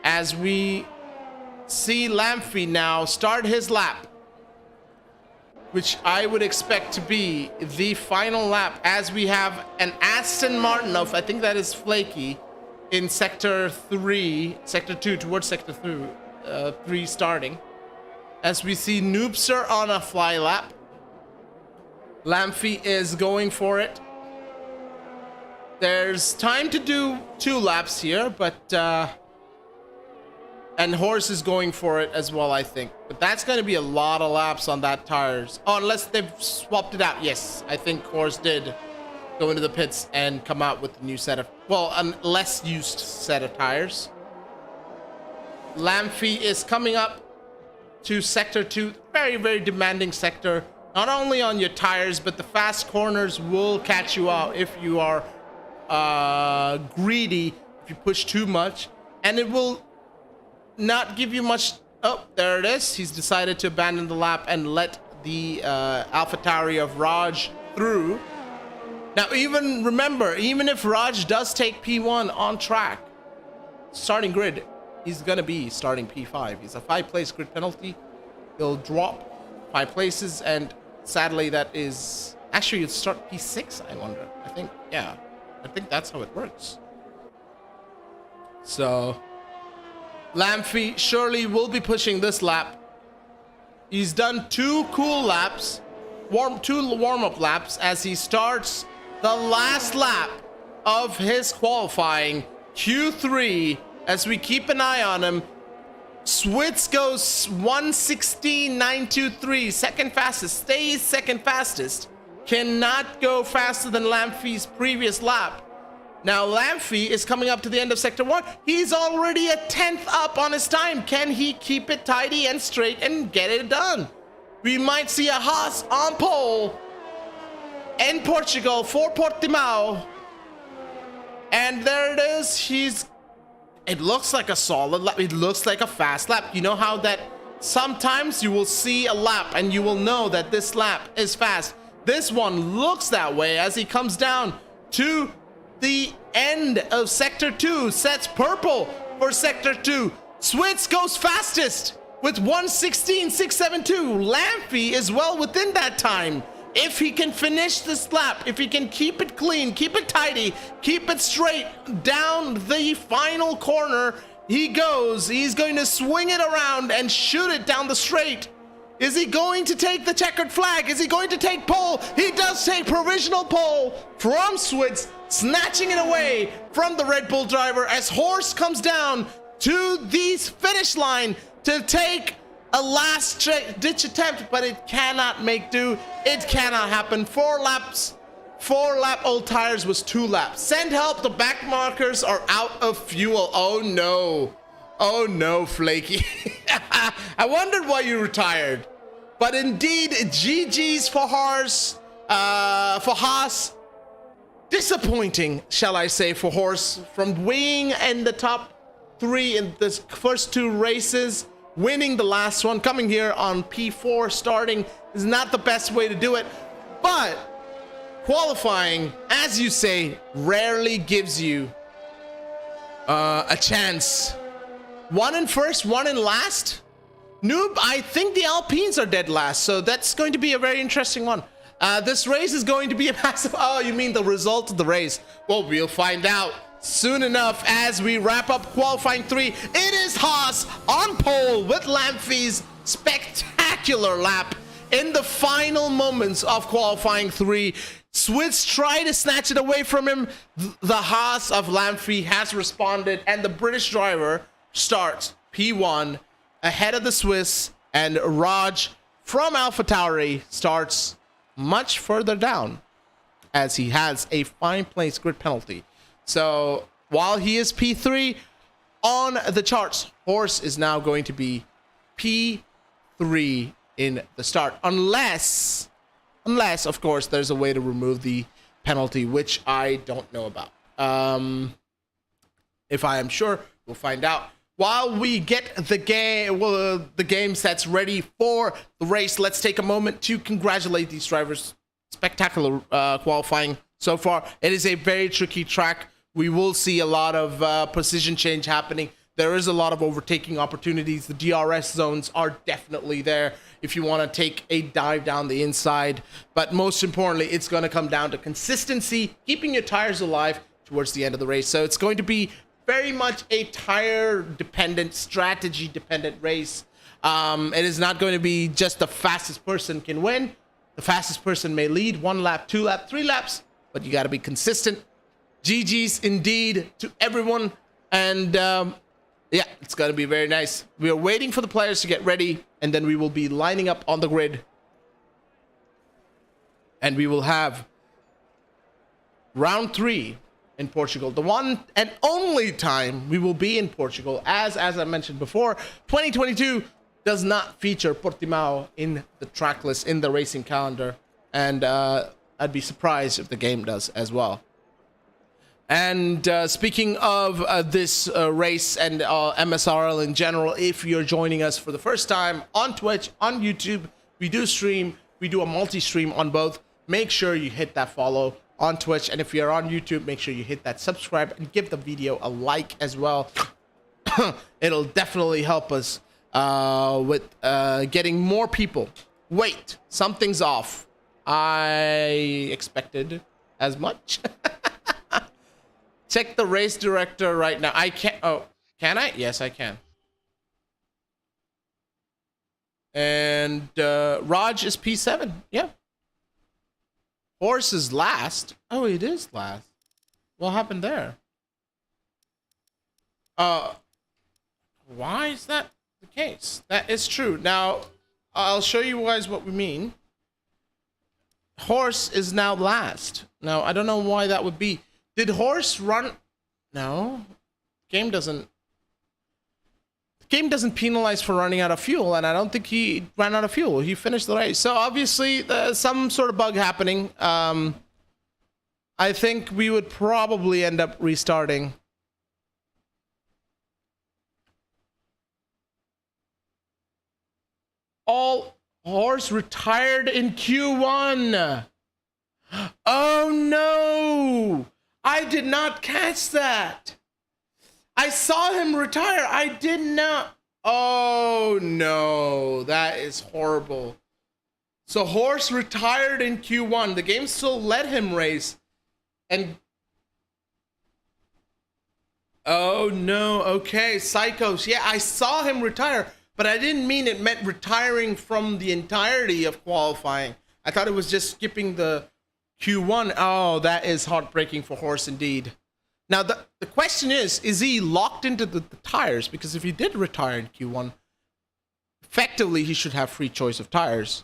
As we see Lamphy now start his lap, which I would expect to be the final lap, as we have an Aston Martin of, I think that is Flaky, in sector 2 towards sector 3 starting. As we see Noobster on a fly lap. Lamphy is going for it. There's time to do 2 laps here, but and Horse is going for it as well, I think. But that's going to be a lot of laps on that tires. Oh, unless they've swapped it out. Yes, I think Horse did go into the pits and come out with a new set of, well, a less used set of tires. Lamphy is coming up to sector 2. Very demanding sector. Not only on your tires, but the fast corners will catch you out if you are greedy if you push too much, and it will not give you much. Oh, there it is. He's decided to abandon the lap and let the AlphaTauri of Raj through. Now, even remember, even if Raj does take P1 on track, starting grid, he's gonna be starting P5. He's a 5-place grid penalty. He'll drop 5 places, and sadly, that is actually you'd start P6. I wonder. I think, yeah, I think that's how it works. So, Lamphy surely will be pushing this lap. He's done 2 cool laps, 2 warm-up laps as he starts the last lap of his qualifying Q3. As we keep an eye on him, Switz goes 1:16.923, second fastest, stays second fastest, cannot go faster than Lamphy's previous lap. Now Lamphy is coming up to the end of sector 1. He's already a 10th up on his time. Can he keep it tidy and straight and get it done? We might see a Haas on pole in Portugal for Portimao. And there it is. It looks like a solid lap. It looks like a fast lap. You know how that sometimes you will see a lap and you will know that this lap is fast. This one looks that way as he comes down to the end of sector 2, sets purple for sector 2. Switz goes fastest with 1:16.672. Lamphy is well within that time. If he can finish this lap, if he can keep it clean, keep it tidy, keep it straight down the final corner, he goes. He's going to swing it around and shoot it down the straight. Is he going to take the checkered flag? Is he going to take pole? He does take provisional pole from Switz, snatching it away from the Red Bull driver as Horse comes down to the finish line to take a last ditch attempt, but it cannot make do. It cannot happen. 4 laps. 4 lap old tires was 2 laps. Send help. The back markers are out of fuel. Oh no. Oh no, Flaky. I wondered why you retired. But indeed, GG's for Haas. Disappointing, shall I say, for Horse, from being in the top 3 in the first 2 races, winning the last one, coming here on P4 starting is not the best way to do it. But qualifying, as you say, rarely gives you a chance. 1 in first, 1 in last. Noob, I think the Alpines are dead last, so that's going to be a very interesting one. This race is going to be a massive... Oh, you mean the result of the race? Well, we'll find out soon enough as we wrap up qualifying 3. It is Haas on pole with Lamphy's spectacular lap in the final moments of qualifying 3. Switz tried to snatch it away from him. The Haas of Lamphy has responded, and the British driver starts P1 ahead of the Swiss, and Raj from AlphaTauri starts much further down as he has a 5-place grid penalty. So while he is P3 on the charts, Horse is now going to be P3 in the start, unless of course there's a way to remove the penalty, which I don't know about. If I am sure, we'll find out. While we get the game sets ready for the race, let's take a moment to congratulate these drivers. Spectacular qualifying so far. It is a very tricky track. We will see a lot of position change happening. There is a lot of overtaking opportunities. The DRS zones are definitely there if you want to take a dive down the inside. But most importantly, it's going to come down to consistency, keeping your tires alive towards the end of the race. So it's going to be very much a tire-dependent, strategy-dependent race. It is not going to be just the fastest person can win. The fastest person may lead 1 lap, 2 laps, 3 laps, but you got to be consistent. GG's indeed to everyone. And yeah, it's going to be very nice. We are waiting for the players to get ready, and then we will be lining up on the grid. And we will have round 3 in Portugal, the one and only time we will be in Portugal. As I mentioned before, 2022 does not feature Portimao in the track list, in the racing calendar, and I'd be surprised if the game does as well. And speaking of this race and MSRL in general, if you're joining us for the first time on Twitch, on YouTube, we do stream. We do a multi-stream on both. Make sure you hit that follow on Twitch. And if you're on YouTube, make sure you hit that subscribe and give the video a like as well. It'll definitely help us with getting more people. Wait, something's off. I expected as much. Check the race director right now. I can't. Oh, can I? Yes, I can. And Raj is P7. Yeah. Horse is last. Oh, it is last. What happened there? Why is that the case? That is true. Now, I'll show you guys what we mean. Horse is now last. Now, I don't know why that would be. Did Horse run? No. Game doesn't penalize for running out of fuel, and I don't think he ran out of fuel. He finished the race. So obviously, there's some sort of bug happening. I think we would probably end up restarting. All Horse retired in Q1. Oh no! I did not catch that. I saw him retire. I did not. Oh no, that is horrible. So Horse retired in Q1. The game still let him race. And oh no, okay, Psychos. Yeah, I saw him retire, but I didn't mean it meant retiring from the entirety of qualifying. I thought it was just skipping the Q1. Oh, that is heartbreaking for Horse indeed. Now, the question is he locked into the tires? Because if he did retire in Q1, effectively, he should have free choice of tires.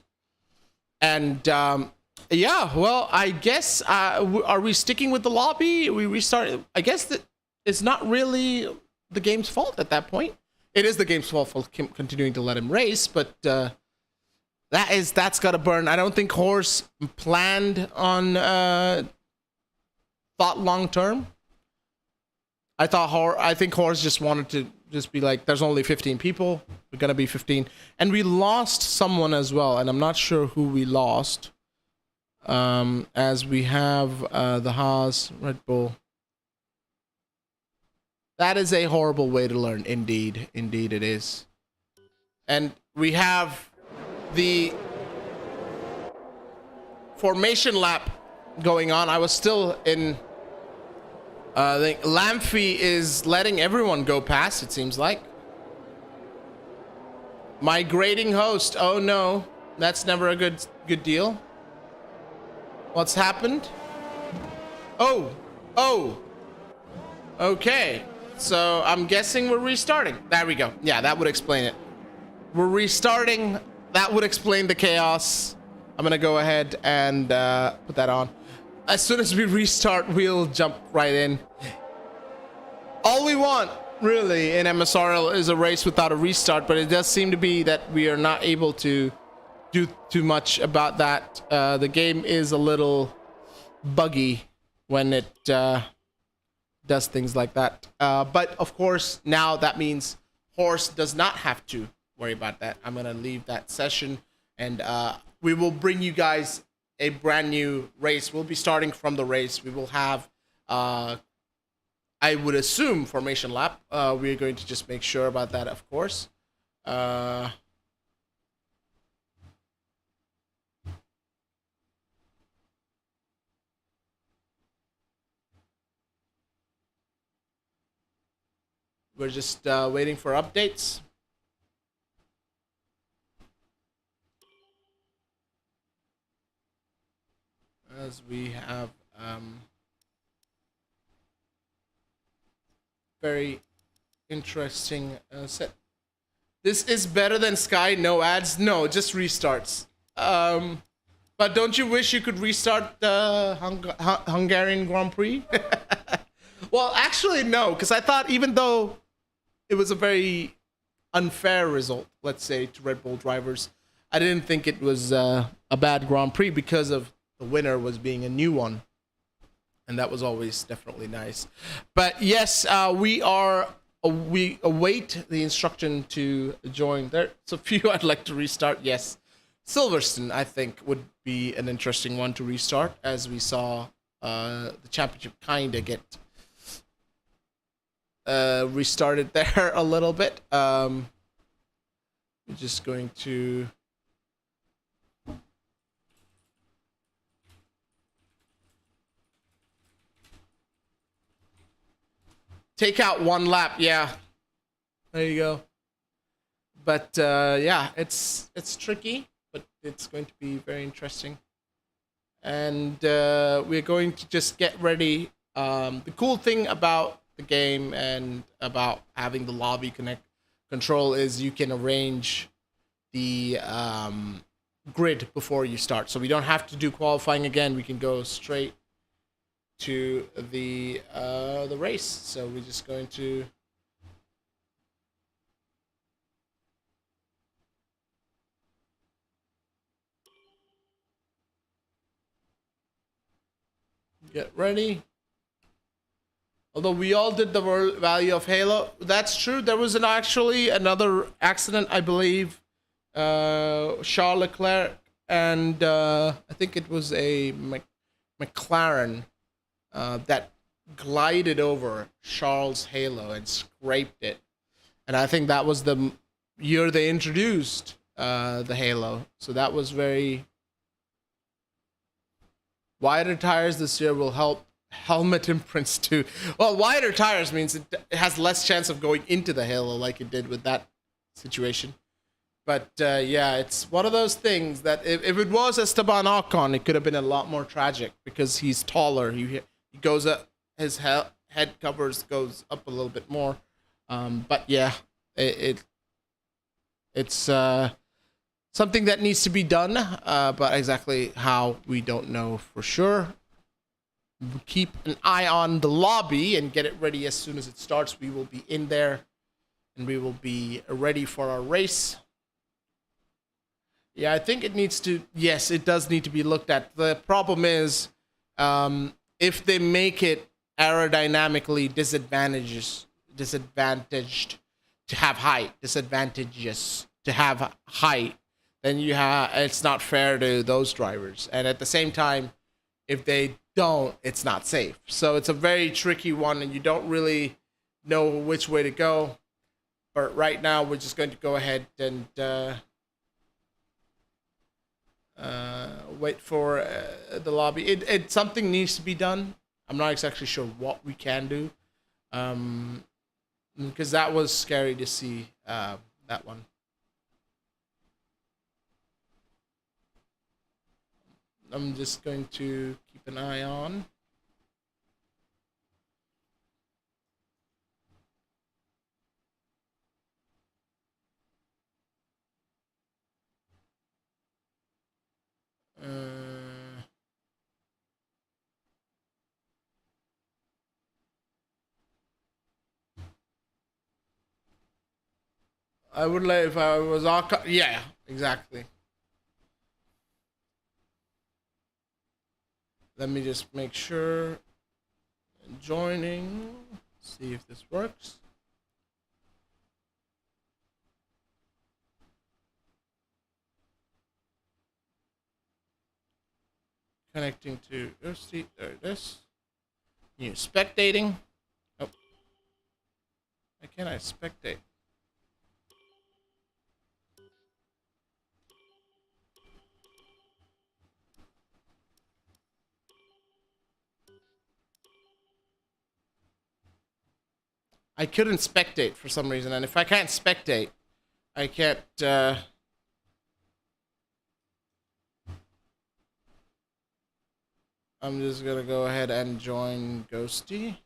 And, yeah, well, I guess, are we sticking with the lobby? We restart. I guess that it's not really the game's fault at that point. It is the game's fault for continuing to let him race, but that's got to burn. I don't think Horse planned on thought long term. I think Horse just wanted to just be like, there's only 15 people. We're gonna be 15, and we lost someone as well, and I'm not sure who we lost. As we have the Haas, Red Bull. That is a horrible way to learn. Indeed it is. And we have the formation lap going on. I was still in. I think Lamphy is letting everyone go past, it seems like. Migrating host. Oh no, that's never a good deal. What's happened? Oh. Okay. So I'm guessing we're restarting. There we go. Yeah, that would explain it. We're restarting. That would explain the chaos. I'm gonna go ahead and put that on. As soon as we restart, we'll jump right in. All we want, really, in MSRL is a race without a restart, but it does seem to be that we are not able to do too much about that. The game is a little buggy when it does things like that. But, of course, now that means Horse does not have to worry about that. I'm going to leave that session, and we will bring you guys a brand new race. We'll be starting from the race. We will have, I would assume, formation lap. We're going to just make sure about that, of course. We're just waiting for updates. As we have very interesting set. This is better than Sky. No ads. No, just restarts. But don't you wish you could restart the Hungarian Grand Prix? Well, actually, no, because I thought even though it was a very unfair result, let's say, to Red Bull drivers, I didn't think it was a bad Grand Prix because of the winner was being a new one. and that was always definitely nice. But yes, we await the instruction to join. There's a few I'd like to restart. Yes, Silverstone I think would be an interesting one to restart, as we saw the championship kind of get restarted there a little bit. We're just going to take out one lap. Yeah, there you go. But yeah, it's tricky, but it's going to be very interesting. And we're going to just get ready. The cool thing about the game and about having the lobby control is you can arrange the grid before you start, so we don't have to do qualifying again. We can go straight to the race. So we're just going to get ready. Although we all did the value of Halo, that's true. There was actually another accident, I believe. Charles Leclerc and I think it was a McLaren that glided over Charles' Halo and scraped it. And I think that was the year they introduced the Halo. So that was very... Wider tires this year will help helmet imprints too. Well, wider tires means it has less chance of going into the Halo like it did with that situation. But yeah, it's one of those things that if it was Esteban Ocon, it could have been a lot more tragic because he's taller. He goes up, his head covers goes up a little bit more. But yeah, it's something that needs to be done, but exactly how, we don't know for sure. Keep an eye on the lobby and get it ready as soon as it starts. We will be in there and we will be ready for our race. Yeah, I think it needs to... Yes, it does need to be looked at. The problem is, if they make it aerodynamically disadvantaged to have height, disadvantageous to have height, then it's not fair to those drivers. And at the same time, if they don't, it's not safe. So it's a very tricky one, and you don't really know which way to go. But right now, we're just going to go ahead and wait for the lobby. Something needs to be done. I'm not exactly sure what we can do, because that was scary to see, that one. I'm just going to keep an eye on. I would like if I was all... Yeah, exactly. Let me just make sure. Joining. See if this works. Connecting to Earthseat. There it is. New spectating. Oh. Why can't I spectate? I couldn't spectate for some reason, and if I can't spectate, I can't, I'm just gonna go ahead and join Ghosty.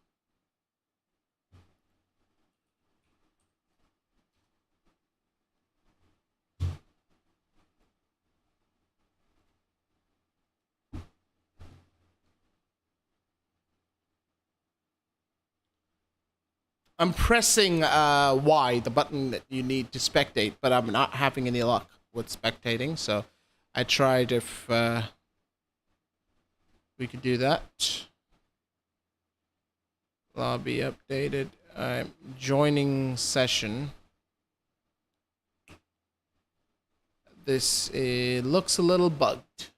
I'm pressing Y, the button that you need to spectate, but I'm not having any luck with spectating, so I tried if we could do that. Lobby updated. I'm joining session. This looks a little bugged.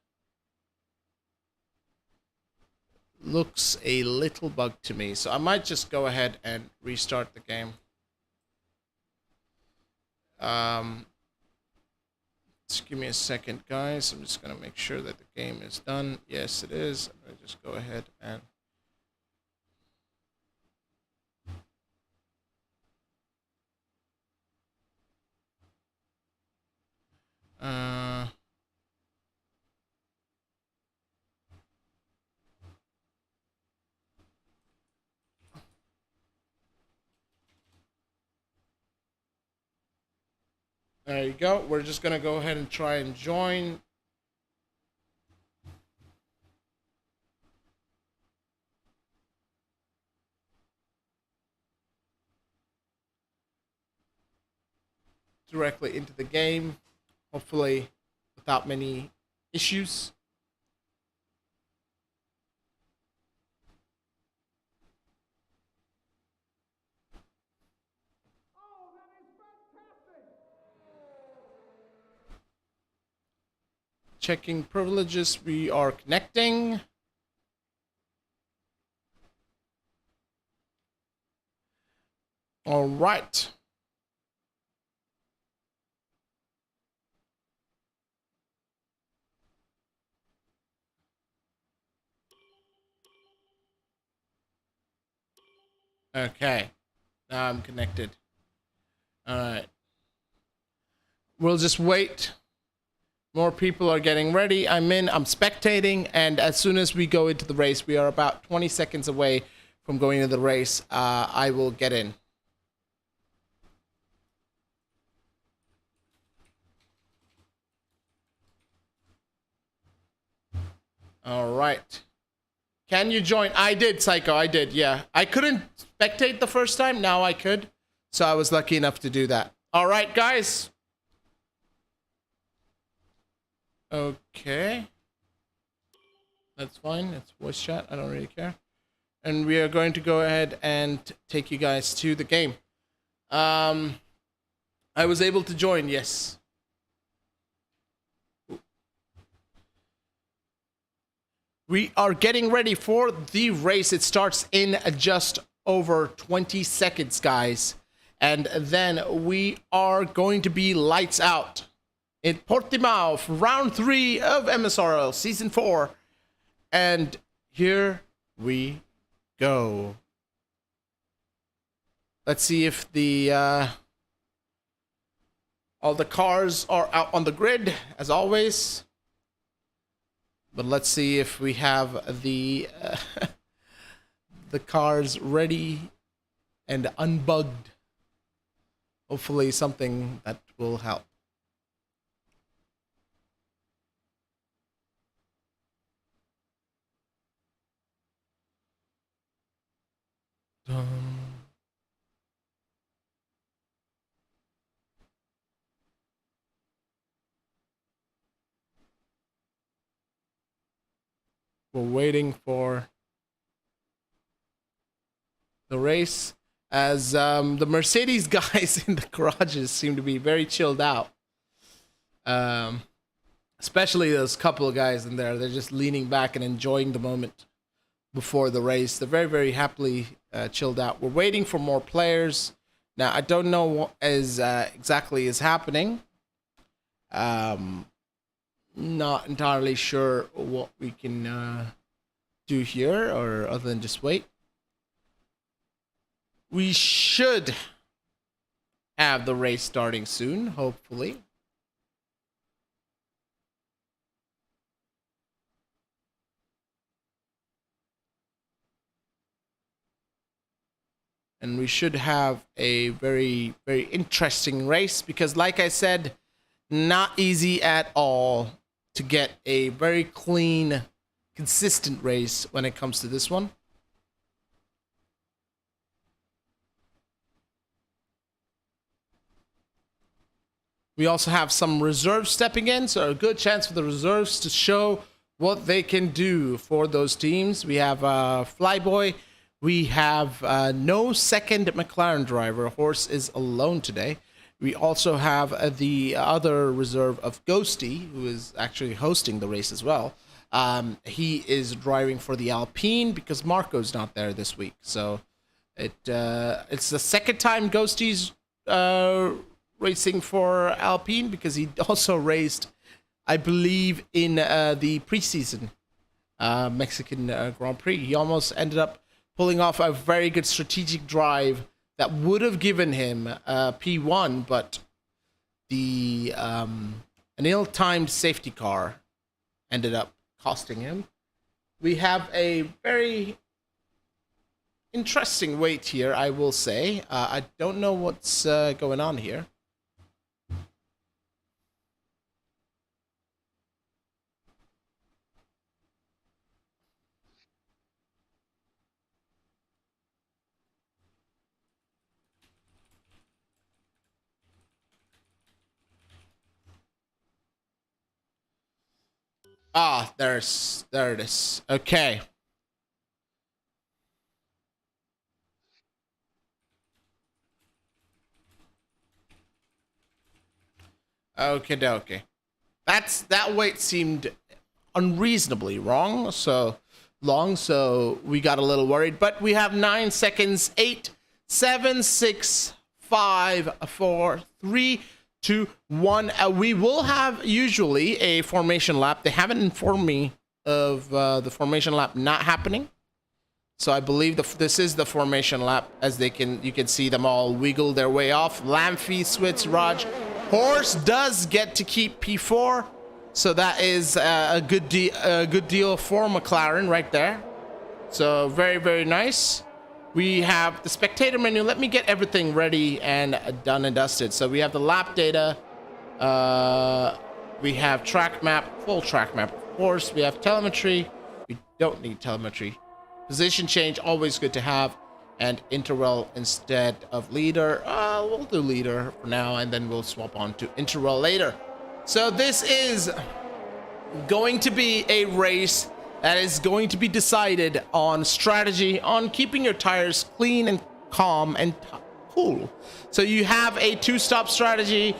Looks a little bugged to me. So I might just go ahead and restart the game. Just give me a second, guys. I'm just going to make sure that the game is done. Yes, it is. I'm going to just go ahead and... There you go. We're just going to go ahead and try and join. Directly into the game. Hopefully without many issues. Checking privileges. We are connecting. All right. Okay. Now I'm connected. All right. We'll just wait. More people are getting ready. I'm spectating, and as soon as we go into the race, we are about 20 seconds away from going into the race. I will get in. All right. Can you join? I did, Psycho. I did, yeah. I couldn't spectate the first time. Now I could. So I was lucky enough to do that. All right, guys. Okay. That's fine. It's voice chat. I don't really care. And we are going to go ahead and take you guys to the game. I was able to join, yes. We are getting ready for the race. It starts in just over 20 seconds, guys. And then we are going to be lights out in Portimao for round 3 of MSRL Season 4. And here we go. Let's see if the all the cars are out on the grid, as always. But let's see if we have the the cars ready and unbugged. Hopefully something that will help. We're waiting for the race, as the Mercedes guys in the garages seem to be very chilled out. Especially those couple of guys in there. They're just leaning back and enjoying the moment before the race. They're very, very happily chilled out. We're waiting for more players. Now, I don't know what is exactly is happening. Not entirely sure what we can do here, or other than just wait. We should have the race starting soon, hopefully. And we should have a very, very interesting race, because like I said, not easy at all to get a very clean, consistent race when it comes to this one. We also have some reserves stepping in, so a good chance for the reserves to show what they can do for those teams. We have Flyboy, We have no second McLaren driver. Horse is alone today. We also have the other reserve of Ghosty, who is actually hosting the race as well. He is driving for the Alpine because Marco's not there this week. So it's the second time Ghosty's racing for Alpine, because he also raced, I believe, in the preseason Mexican Grand Prix. He almost ended up pulling off a very good strategic drive that would have given him P1, but the an ill-timed safety car ended up costing him. We have a very interesting wait here, I will say. I don't know what's going on here. Ah, there it is. Okay. Okay. That wait seemed unreasonably wrong, so long, so we got a little worried. But we have 9 seconds. 8, 7, 6, 5, 4, 3, 2, 1. We will have usually a formation lap. They haven't informed me of the formation lap not happening, so I believe this is the formation lap, as you can see them all wiggle their way off. Lamphey, Switz, Raj, Horse does get to keep P4, so that is a good deal for McLaren right there. So very nice. We have the spectator menu. Let me get everything ready and done and dusted. So we have the lap data. We have track map, full track map, of course. We have telemetry. We don't need telemetry. Position change, always good to have. And interval instead of leader. We'll do leader for now, and then we'll swap on to interval later. So this is going to be a race that is going to be decided on strategy, on keeping your tires clean and calm and cool. So you have a 2-stop strategy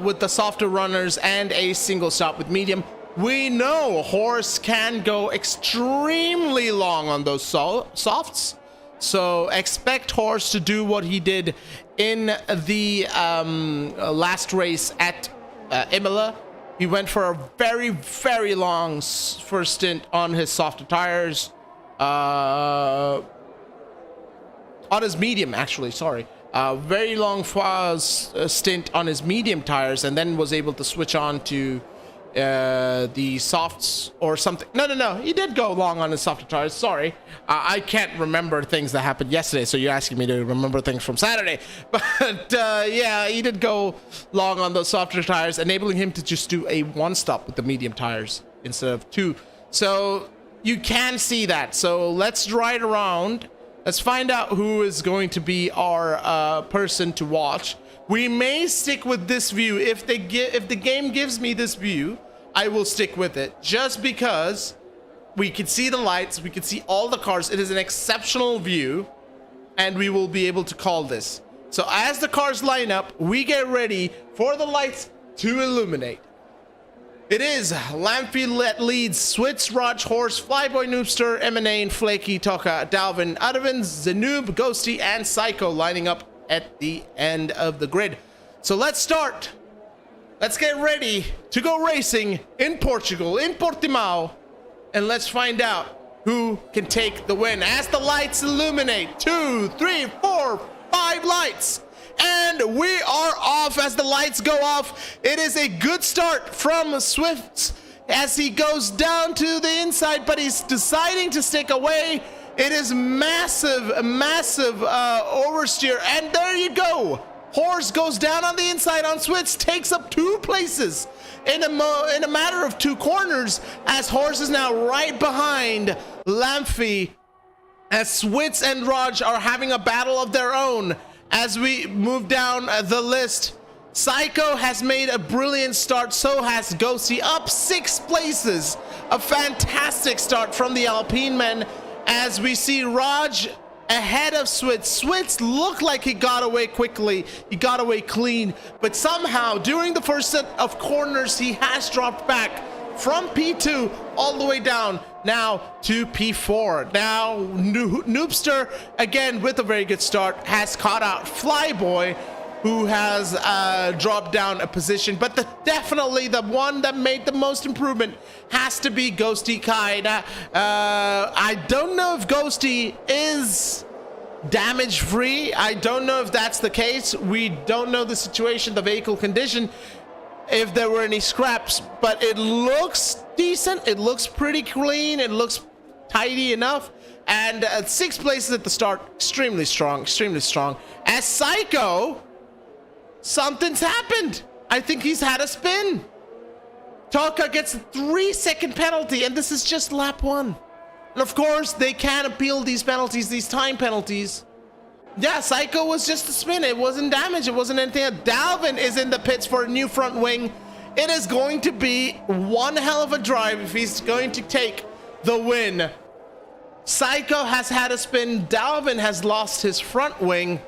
with the softer runners and a single stop with medium. We know Horse can go extremely long on those softs. So expect Horse to do what he did in the last race at Imola. He went for a very long first stint on his softer tires. On his medium, actually, sorry. Very long stint on his medium tires, and then was able to switch on to the softs or something. No, he did go long on his softer tires. Sorry, I can't remember things that happened yesterday, so you're asking me to remember things from Saturday. But yeah, he did go long on those softer tires, enabling him to just do a 1-stop with the medium tires instead of 2. So you can see that. So let's ride around. Let's find out who is going to be our person to watch. We may stick with this view. If the game gives me this view, I will stick with it, just because we can see the lights, we can see all the cars. It is an exceptional view, and we will be able to call this. So as the cars line up, we get ready for the lights to illuminate. It is Lamphey leads, Switz, Raj, Horse, Flyboy, Noobster, M&A, Flaky, Toka, Dalvin, Udovin, Zanoob, Ghosty, and Psycho lining up at the end of the grid. So let's start. Let's get ready to go racing in Portugal, in Portimao, and let's find out who can take the win as the lights illuminate. 2, 3, 4, 5 lights, and we are off. As the lights go off, it is a good start from Swift as he goes down to the inside, but he's deciding to stick away. It is massive oversteer, and there you go. Horse goes down on the inside on Switz, takes up 2 places in a matter of 2 corners, as Horse is now right behind Lamphey, as Switz and Raj are having a battle of their own. As we move down the list, Psycho has made a brilliant start, so has Ghosty, up 6 places. A fantastic start from the Alpine men, as we see Raj ahead of Switz. Switz looked like he got away quickly. He got away clean, but somehow during the first set of corners, he has dropped back from P2 all the way down now to P4. Now Noobster, again with a very good start, has caught out Flyboy, who has dropped down a position, but definitely the one that made the most improvement has to be Ghosty Kaida. I don't know if Ghosty is damage free. I don't know if that's the case. We don't know the situation, the vehicle condition, if there were any scraps, but it looks decent. It looks pretty clean. It looks tidy enough. And 6 places at the start, extremely strong, extremely strong. As Psycho, something's happened. I think he's had a spin. Toka gets a 3-second penalty, and this is just lap 1. And of course, they can appeal these penalties, these time penalties. Yeah, Psycho was just a spin. It wasn't damage. It wasn't anything. Dalvin is in the pits for a new front wing. It is going to be one hell of a drive if he's going to take the win. Psycho has had a spin. Dalvin has lost his front wing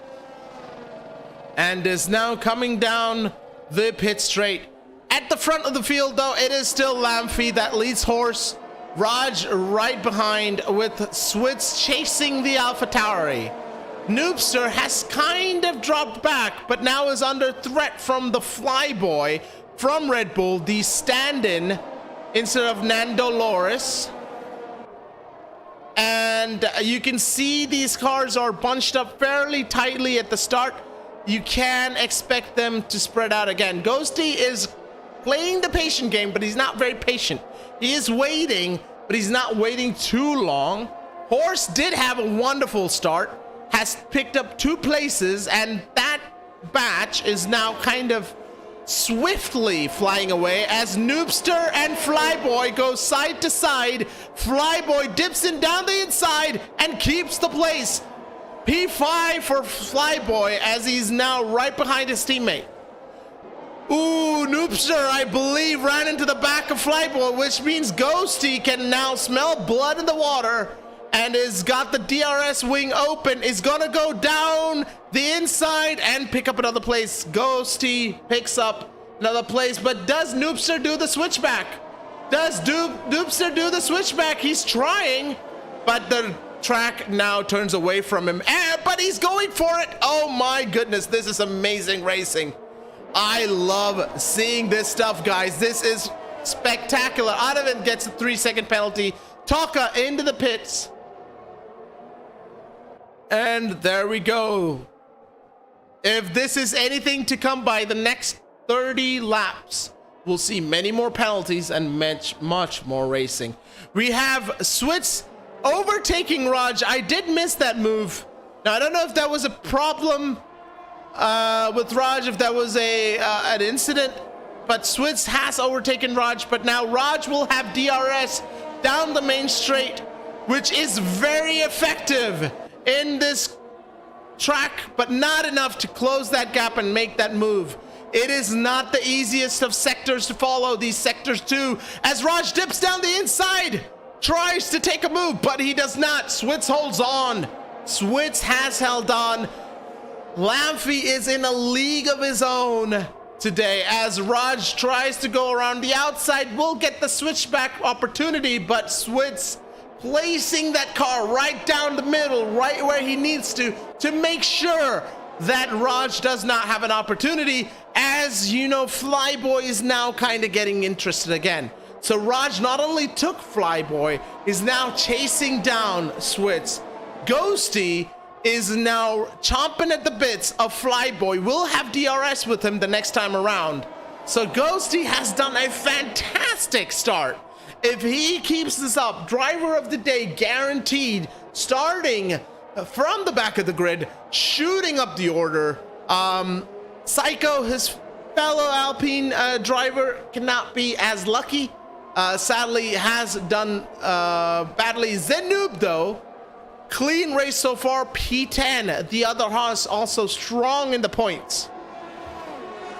and is now coming down the pit straight. At the front of the field, though, it is still Lamphy that leads horse. Raj right behind with Switz chasing the AlphaTauri. Noobster has kind of dropped back, but now is under threat from the Flyboy from Red Bull, the stand-in instead of Nando Loris. And you can see these cars are bunched up fairly tightly at the start. You can expect them to spread out again. Ghosty is playing the patient game, but he's not very patient. He is waiting, but he's not waiting too long. Horse did have a wonderful start, has picked up 2 places, and that batch is now kind of swiftly flying away as Noobster and Flyboy go side to side. Flyboy dips in down the inside and keeps the place. P5 for Flyboy as he's now right behind his teammate. Ooh, Noobster, I believe, ran into the back of Flyboy, which means Ghosty can now smell blood in the water and has got the DRS wing open, is gonna go down the inside and pick up another place. Ghosty picks up another place, but does Noobster do the switchback? Does Noobster do the switchback? He's trying, but the track now turns away from him, but he's going for it. Oh my goodness, this is amazing racing. I love seeing this stuff, guys. This is spectacular. Adavan gets a 3-second penalty. Taka into the pits. And there we go. If this is anything to come by, the next 30 laps, we'll see many more penalties and much more racing. We have Switz overtaking Raj. I did miss that move. Now, I don't know if that was a problem with Raj, if that was an incident, but Switz has overtaken Raj, but now Raj will have DRS down the main straight, which is very effective in this track, but not enough to close that gap and make that move. It is not the easiest of sectors to follow, these sectors 2, as Raj dips down the inside, tries to take a move, but he does not. Switz holds on. Switz has held on. Lamphy is in a league of his own today as Raj tries to go around the outside. Will get the switchback opportunity, but Switz placing that car right down the middle, right where he needs to make sure that Raj does not have an opportunity. As you know, Flyboy is now kind of getting interested again. So Raj not only took Flyboy, is now chasing down Switz. Ghosty is now chomping at the bits of Flyboy. Will have DRS with him the next time around. So Ghosty has done a fantastic start. If he keeps this up, driver of the day guaranteed, starting from the back of the grid, shooting up the order. Psycho, his fellow Alpine driver, cannot be as lucky. Sadly, has done badly. Zenoob, though, clean race so far, P10. The other horse also strong in the points.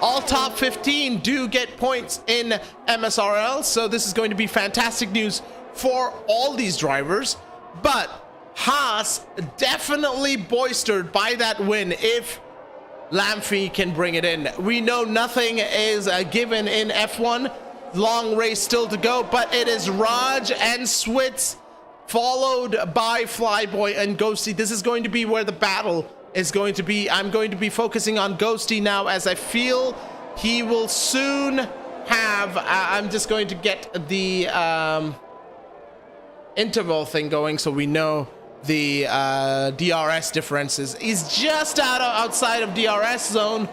All top 15 do get points in MSRL, so this is going to be fantastic news for all these drivers. But Haas definitely bolstered by that win if Lamphy can bring it in. We know nothing is given in F1. Long race still to go, but it is Raj and Switz followed by Flyboy and Ghosty. This is going to be where the battle is going to be. I'm going to be focusing on Ghosty now, as I feel he will soon have I'm just going to get the interval thing going so we know the DRS differences. He's just outside of DRS zone,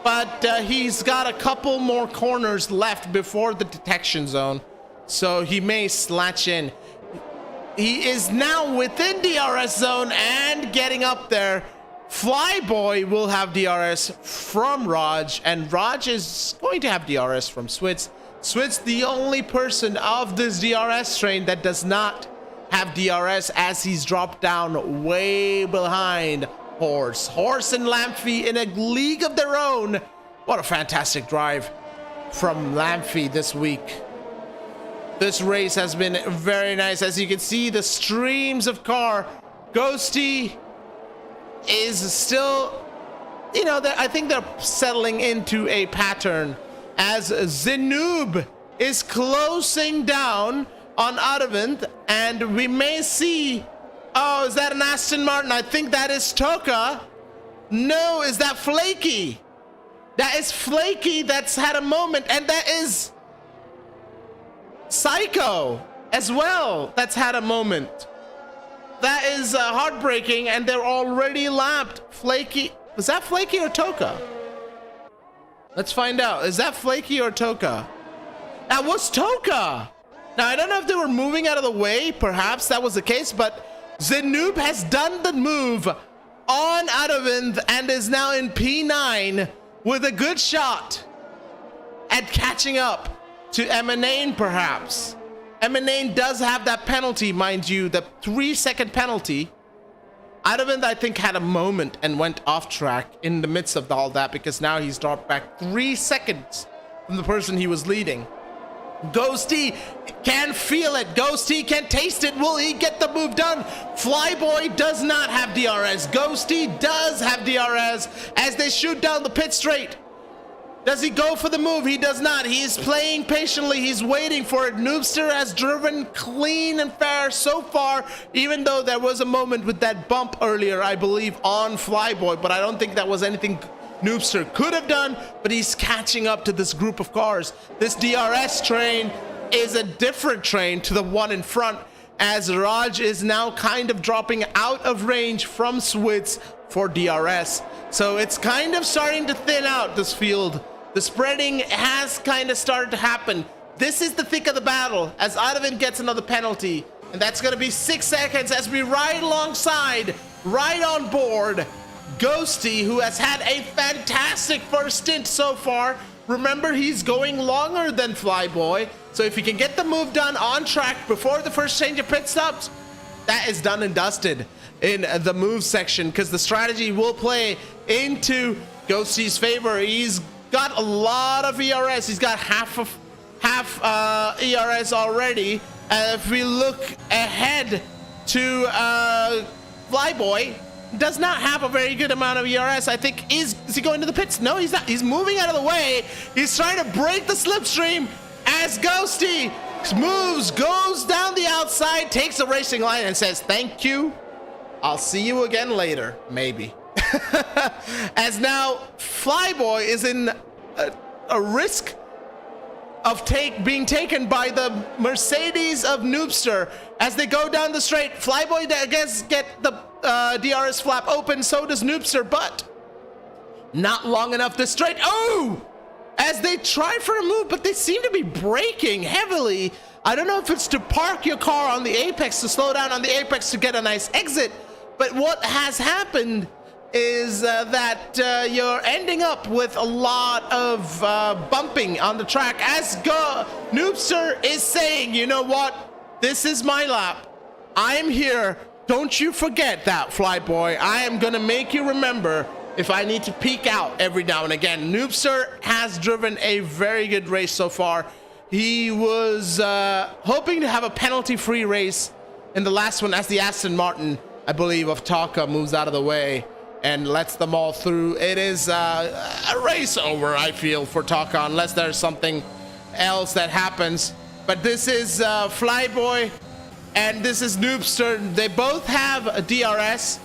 but he's got a couple more corners left before the detection zone, so he may slatch in. He is now within DRS zone and getting up there. Flyboy will have DRS from Raj, and Raj is going to have DRS from Switz. Switz, the only person of this DRS train that does not have DRS, as he's dropped down way behind Horse. Horse and Lamphy in a league of their own. What a fantastic drive from Lamphy this week. This race has been very nice. As you can see, the streams of car. Ghosty is still, you know, I think they're settling into a pattern as Zenoob is closing down on Aravind, and we may see, oh, is that an Aston Martin? I think that is Toka. No, is that Flaky? That is Flaky that's had a moment, and that is Psycho as well that's had a moment. That is heartbreaking, and they're already lapped. Flaky, was that Flaky or Toka? Let's find out. Is that Flaky or Toka? That was Toka. Now, I don't know if they were moving out of the way. Perhaps that was the case, but Zenoob has done the move on Aravind and is now in P9 with a good shot at catching up to Emanane, perhaps. Emanane does have that penalty, mind you, the 3-second penalty. Aravind, I think, had a moment and went off track in the midst of all that, because now he's dropped back 3 seconds from the person he was leading. Ghosty can feel it. Ghosty can taste it. Will he get the move done? Flyboy does not have DRS. Ghosty does have DRS as they shoot down the pit straight. Does he go for the move? He does not. He is playing patiently. He's waiting for it. Noobster has driven clean and fair so far, even though there was a moment with that bump earlier, I believe, on Flyboy, but I don't think that was anything Noobster could have done, but he's catching up to this group of cars. This DRS train is a different train to the one in front, as Raj is now kind of dropping out of range from Switz for DRS. So it's kind of starting to thin out, this field. The spreading has kind of started to happen. This is the thick of the battle as Aravind gets another penalty, and that's going to be 6 seconds as we ride alongside, right on board, Ghosty, who has had a fantastic first stint so far. Remember, he's going longer than Flyboy, so if he can get the move done on track before the first change of pit stops, that is done and dusted in the move section, because the strategy will play into Ghosty's favor. He's got a lot of ERS. He's got half ERS already. If we look ahead to Flyboy, does not have a very good amount of ERS. I think, is he going to the pits? No, he's not. He's moving out of the way. He's trying to break the slipstream as Ghosty moves, goes down the outside, takes the racing line and says, thank you. I'll see you again later, maybe. As now Flyboy is in a risk of being taken by the Mercedes of Noobster as they go down the straight. Flyboy, I guess, get the DRS flap open, so does Noobster, but not long enough this straight. Oh! As they try for a move, but they seem to be braking heavily. I don't know if it's to park your car on the apex, to slow down on the apex to get a nice exit, but what has happened is that you're ending up with a lot of bumping on the track as Noobster is saying, you know what, this is my lap, I'm here, don't you forget that, Flyboy. I am gonna make you remember if I need to peek out every now and again. Noobster has driven a very good race so far. He was hoping to have a penalty-free race in the last one as the Aston Martin I believe, of Taka moves out of the way and lets them all through. It is a race over, I feel, for Taka, unless there's something else that happens. But this is Flyboy and this is Noobster. They both have a DRS.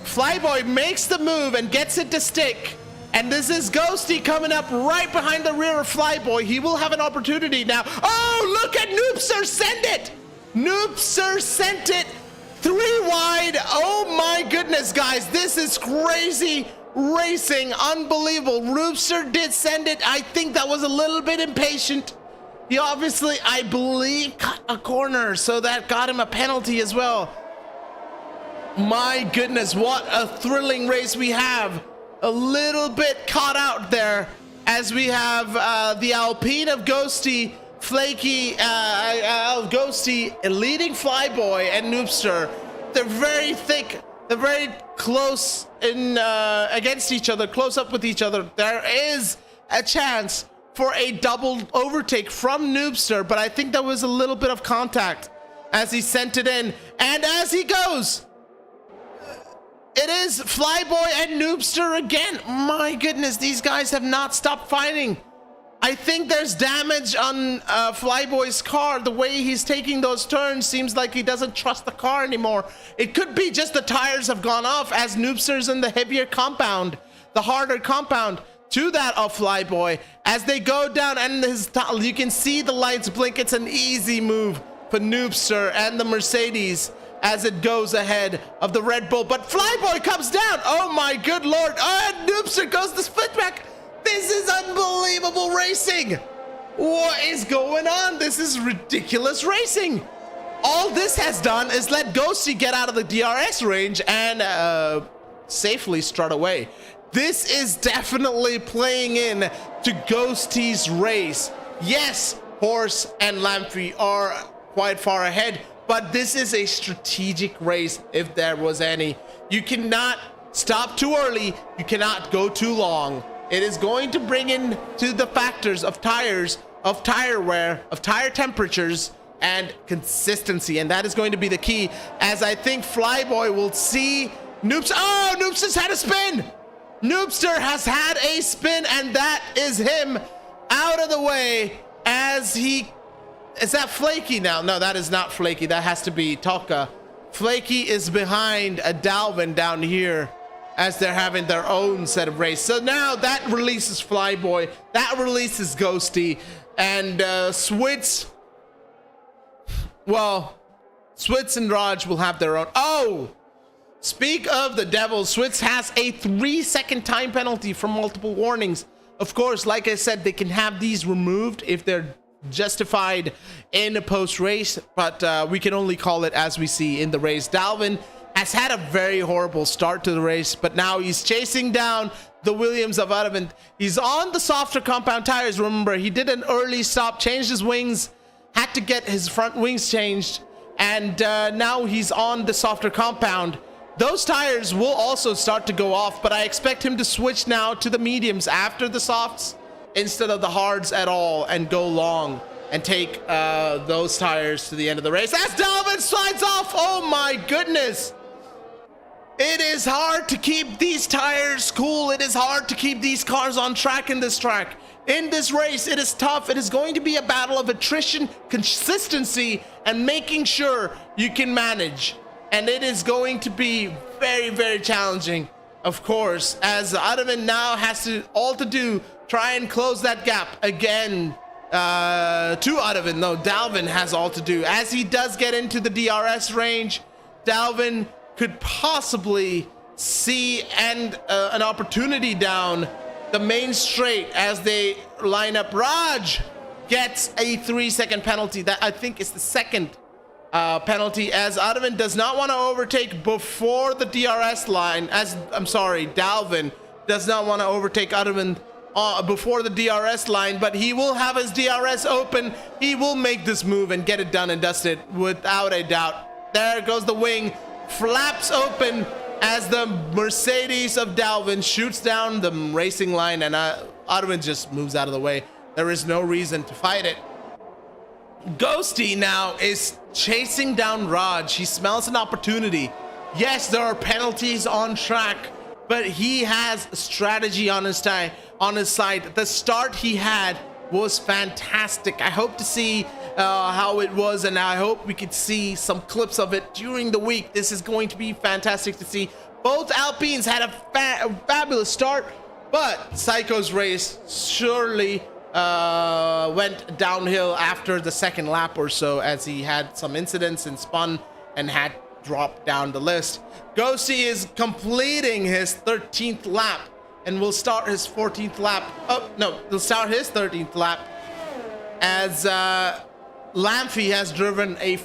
Flyboy makes the move and gets it to stick. And this is Ghosty coming up right behind the rear of Flyboy. He will have an opportunity now. Oh, look at Noobster send it! Noobster sent it 3 wide. Oh my goodness, guys. This is crazy racing. Unbelievable. Noobster did send it. I think that was a little bit impatient. He obviously, I believe, cut a corner, so that got him a penalty as well. My goodness, what a thrilling race we have. A little bit caught out there as we have the Alpine of Ghosty, Flaky, Ghosty leading Flyboy and Noobster. They're very thick. They're very close in against each other, close up with each other. There is a chance for a double overtake from Noobster, but I think there was a little bit of contact as he sent it in. And as he goes, it is Flyboy and Noobster again. My goodness, these guys have not stopped fighting. I think there's damage on Flyboy's car. The way he's taking those turns seems like he doesn't trust the car anymore. It could be just the tires have gone off as Noobster's in the heavier compound, the harder compound to that of Flyboy. As they go down and you can see the lights blink. It's an easy move for Noobster and the Mercedes as it goes ahead of the Red Bull, but Flyboy comes down. Oh my good lord. Oh, and Noobster goes to split back. This is unbelievable racing. What is going on? This is ridiculous racing. All this has done is let Ghosty get out of the DRS range and safely strut away. This is definitely playing in to Ghosty's race. Yes, Horse and Lamphy are quite far ahead, but this is a strategic race if there was any. You cannot stop too early. You cannot go too long. It is going to bring in to the factors of tires, of tire wear, of tire temperatures, and consistency. And that is going to be the key, as I think Flyboy will see Noobster. Oh, Noobster's had a spin. Noobster has had a spin, and that is him out of the way as he... Is that Flaky now? No, that is not Flaky. That has to be Taka. Flaky is behind a Dalvin down here as they're having their own set of race. So now that releases Flyboy. That releases Ghosty. And Switz... Well, Switz and Raj will have their own... Oh! Speak of the devil, Switz has a 3-second time penalty from multiple warnings. Of course, like I said, they can have these removed if they're justified in a post-race, but we can only call it as we see in the race. Dalvin has had a very horrible start to the race, but now he's chasing down the Williams of Advent. He's on the softer compound tires. Remember, he did an early stop, changed his wings, had to get his front wings changed, and now he's on the softer compound. Those tires will also start to go off, but I expect him to switch now to the mediums after the softs instead of the hards at all and go long and take those tires to the end of the race. As Dalvin slides off, oh my goodness. It is hard to keep these tires cool. It is hard to keep these cars on track in this track. In this race, it is tough. It is going to be a battle of attrition, consistency, and making sure you can manage. And it is going to be very, very challenging, of course, as Ottoman now has to do, try and close that gap again to Ottoman. No, Dalvin has all to do. As he does get into the DRS range, Dalvin could possibly see an opportunity down the main straight as they line up. Raj gets a 3-second penalty. That I think is the second penalty, as Ottoman does not want to overtake before the DRS line. Dalvin does not want to overtake Ottoman before the DRS line, but he will have his DRS open. He will make this move and get it done and dusted without a doubt. There goes the wing, flaps open as the Mercedes of Dalvin shoots down the racing line, and Ottoman just moves out of the way. There is no reason to fight it. Ghosty now is chasing down Raj. He smells an opportunity. Yes, there are penalties on track, but he has strategy on his side. The start he had was fantastic. I hope to see how it was, and I hope we could see some clips of it during the week. This is going to be fantastic to see. Both Alpines had a fabulous start, but Psycho's race surely went downhill after the second lap or so, as he had some incidents and spun and had dropped down the list. Ghosty is completing his 13th lap and will start his 14th lap. Oh no, he'll start his 13th lap, as Lamphy has driven a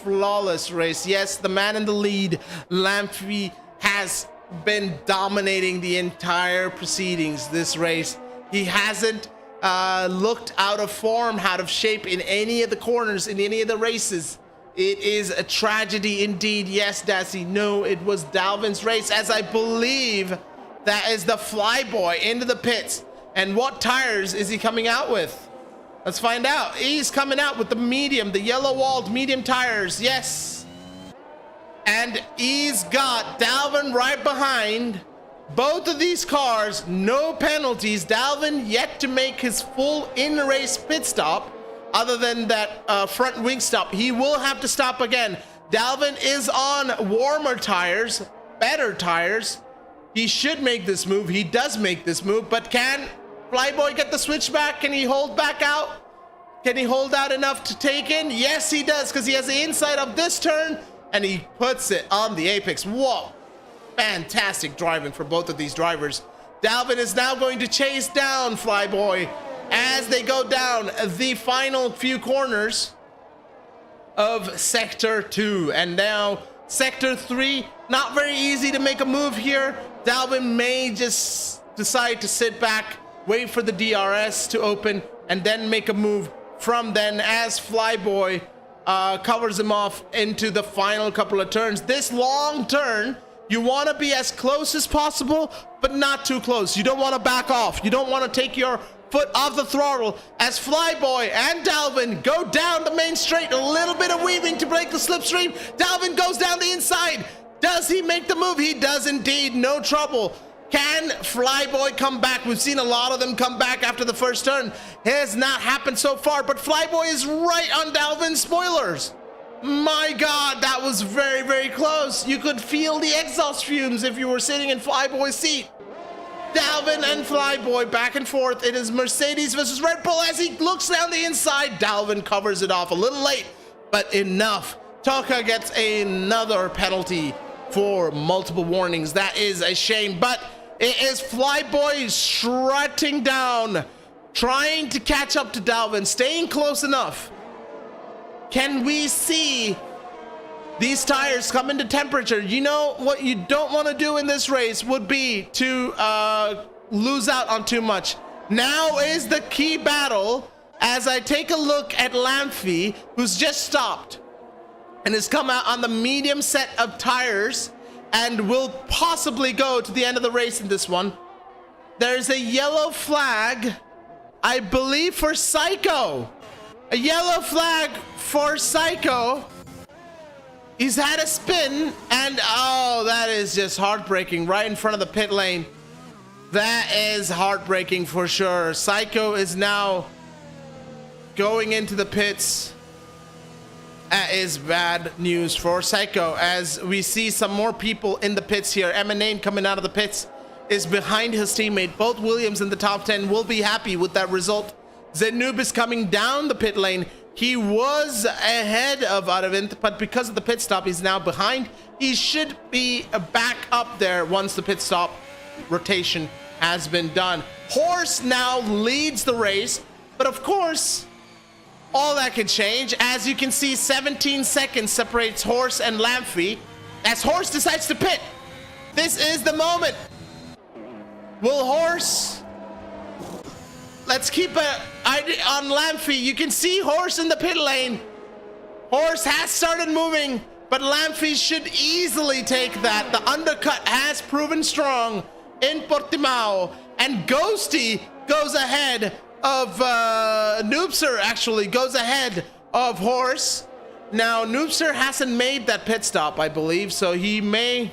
flawless race. Yes, the man in the lead, Lamphy, has been dominating the entire proceedings this race. He hasn't looked out of form, out of shape in any of the corners, in any of the races. It is a tragedy indeed. Yes, Dassy, no, it was Dalvin's race, as I believe that is the Flyboy into the pits. And what tires is he coming out with? Let's find out. He's coming out with the medium, the yellow-walled medium tires. Yes. And he's got Dalvin right behind. Both of these cars, no penalties. Dalvin yet to make his full in-race pit stop, other than that front wing stop. He will have to stop again. Dalvin is on warmer tires, better tires. He should make this move. He does make this move, but can Flyboy get the switchback? Can he hold back out? Can he hold out enough to take in? Yes, he does, because he has the inside of this turn, and he puts it on the apex. Whoa. Fantastic driving for both of these drivers. Dalvin is now going to chase down Flyboy as they go down the final few corners of Sector 2. And now Sector 3, not very easy to make a move here. Dalvin may just decide to sit back, wait for the DRS to open, and then make a move from then, as Flyboy covers him off into the final couple of turns. This long turn, you want to be as close as possible, but not too close. You don't want to back off. You don't want to take your foot off the throttle, as Flyboy and Dalvin go down the main straight. A little bit of weaving to break the slipstream. Dalvin goes down the inside. Does he make the move? He does indeed. No trouble. Can Flyboy come back? We've seen a lot of them come back after the first turn. It has not happened so far, but Flyboy is right on Dalvin's spoilers. My God, that was very, very close. You could feel the exhaust fumes if you were sitting in Flyboy's seat. Dalvin and Flyboy back and forth. It is Mercedes versus Red Bull as he looks down the inside. Dalvin covers it off a little late, but enough. Toka gets another penalty for multiple warnings. That is a shame, but it is Flyboy strutting down, trying to catch up to Dalvin, staying close enough. Can we see these tires come into temperature? You know what you don't want to do in this race would be to lose out on too much. Now is the key battle, as I take a look at Lamphy, who's just stopped and has come out on the medium set of tires and will possibly go to the end of the race in this one. There's a yellow flag, I believe, for Psycho. A yellow flag for Psycho. He's had a spin, and oh, that is just heartbreaking, right in front of the pit lane. That is heartbreaking for sure. Psycho is now going into the pits. That is bad news for Psycho, as we see some more people in the pits here. Emanane coming out of the pits is behind his teammate. Both Williams in the top 10 will be happy with that result. Zenoob is coming down the pit lane. He was ahead of Aravind, but because of the pit stop, he's now behind. He should be back up there once the pit stop rotation has been done. Horse now leads the race, but of course, all that can change. As you can see, 17 seconds separates Horse and Lamphy as Horse decides to pit. This is the moment. Will Horse... Let's keep an eye on Lamphy. You can see Horse in the pit lane. Horse has started moving, but Lamphy should easily take that. The undercut has proven strong in Portimao, and Ghosty goes ahead of Noobster, actually goes ahead of Horse. Now, Noobster hasn't made that pit stop, I believe, so he may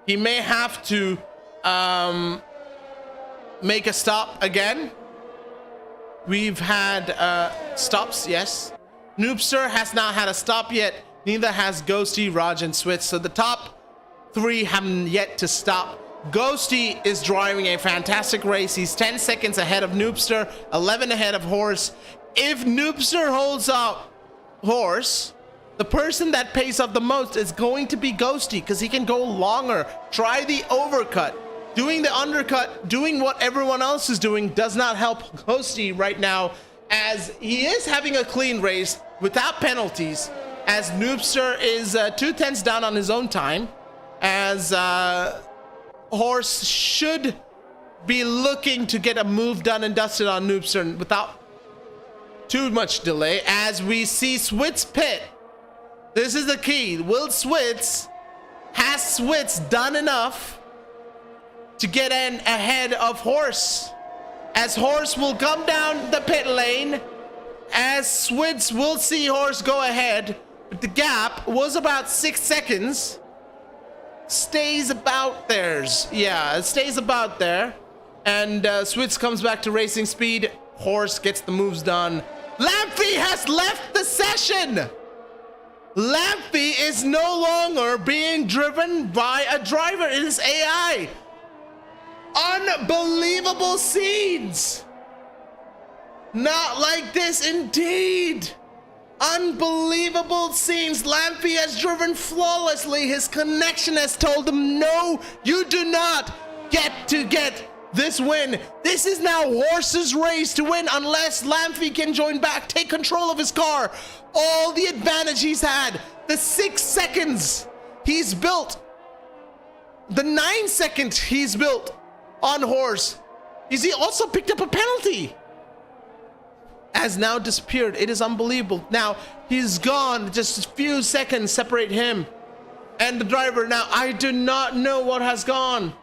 have to make a stop again. We've had stops, yes. Noobster has not had a stop yet. Neither has Ghosty, Raj, and Switz. So the top three haven't yet to stop. Ghosty is driving a fantastic race. He's 10 seconds ahead of Noobster, 11 ahead of Horse. If Noobster holds out Horse, the person that pays off the most is going to be Ghosty, because he can go longer, try the overcut. Doing the undercut, doing what everyone else is doing does not help Ghosty right now, as he is having a clean race without penalties, as Noobster is 2/10 down on his own time, as Horse should be looking to get a move done and dusted on Noobster without too much delay, as we see Switz pit. This is the key. Has Switz done enough to get in ahead of Horse? As Horse will come down the pit lane, as Switz will see Horse go ahead, but the gap was about 6 seconds. Stays about theirs. Yeah, it stays about there. And Switz comes back to racing speed. Horse gets the moves done. Lampy has left the session. Lampy is no longer being driven by a driver. It is AI. Unbelievable scenes. Not like this indeed. Unbelievable scenes. Lampy has driven flawlessly. His connection has told him, no, you do not get this win. This is now Horse's race to win, unless Lampy can join back, take control of his car. All the advantage he's had, the 6 seconds he's built, the 9 seconds he's built on Horse. He also picked up a penalty, has now disappeared. It is unbelievable. Now he's gone. Just a few seconds separate him and the driver. Now I do not know what has gone.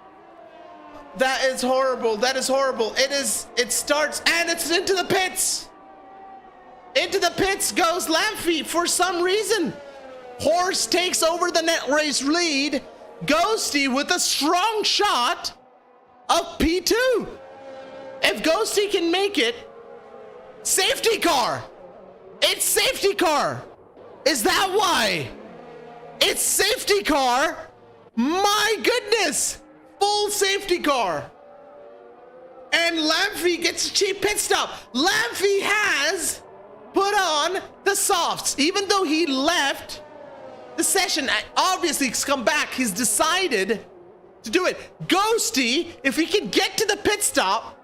That is horrible. That is horrible. It starts and it's into the pits. Into the pits goes Lampy for some reason. Horse takes over the net race lead. Ghosty with a strong shot of P2. If Ghosty can make it, safety car. It's safety car. Is that why? It's safety car. My goodness. Full safety car. And Lampy gets a cheap pit stop. Lampy has put on the softs. Even though he left the session, obviously he's come back. He's decided to do it. Ghosty, if he can get to the pit stop,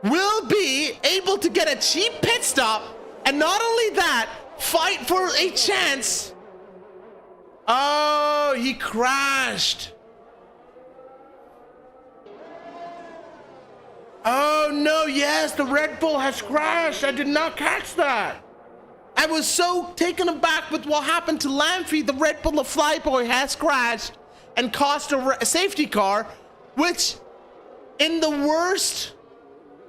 will be able to get a cheap pit stop, and not only that, fight for a chance. Oh, he crashed. Oh no, yes, the Red Bull has crashed. I did not catch that. I was so taken aback with what happened to Lampy. The Red Bull, the Flyboy, has crashed and cost a safety car, which in the worst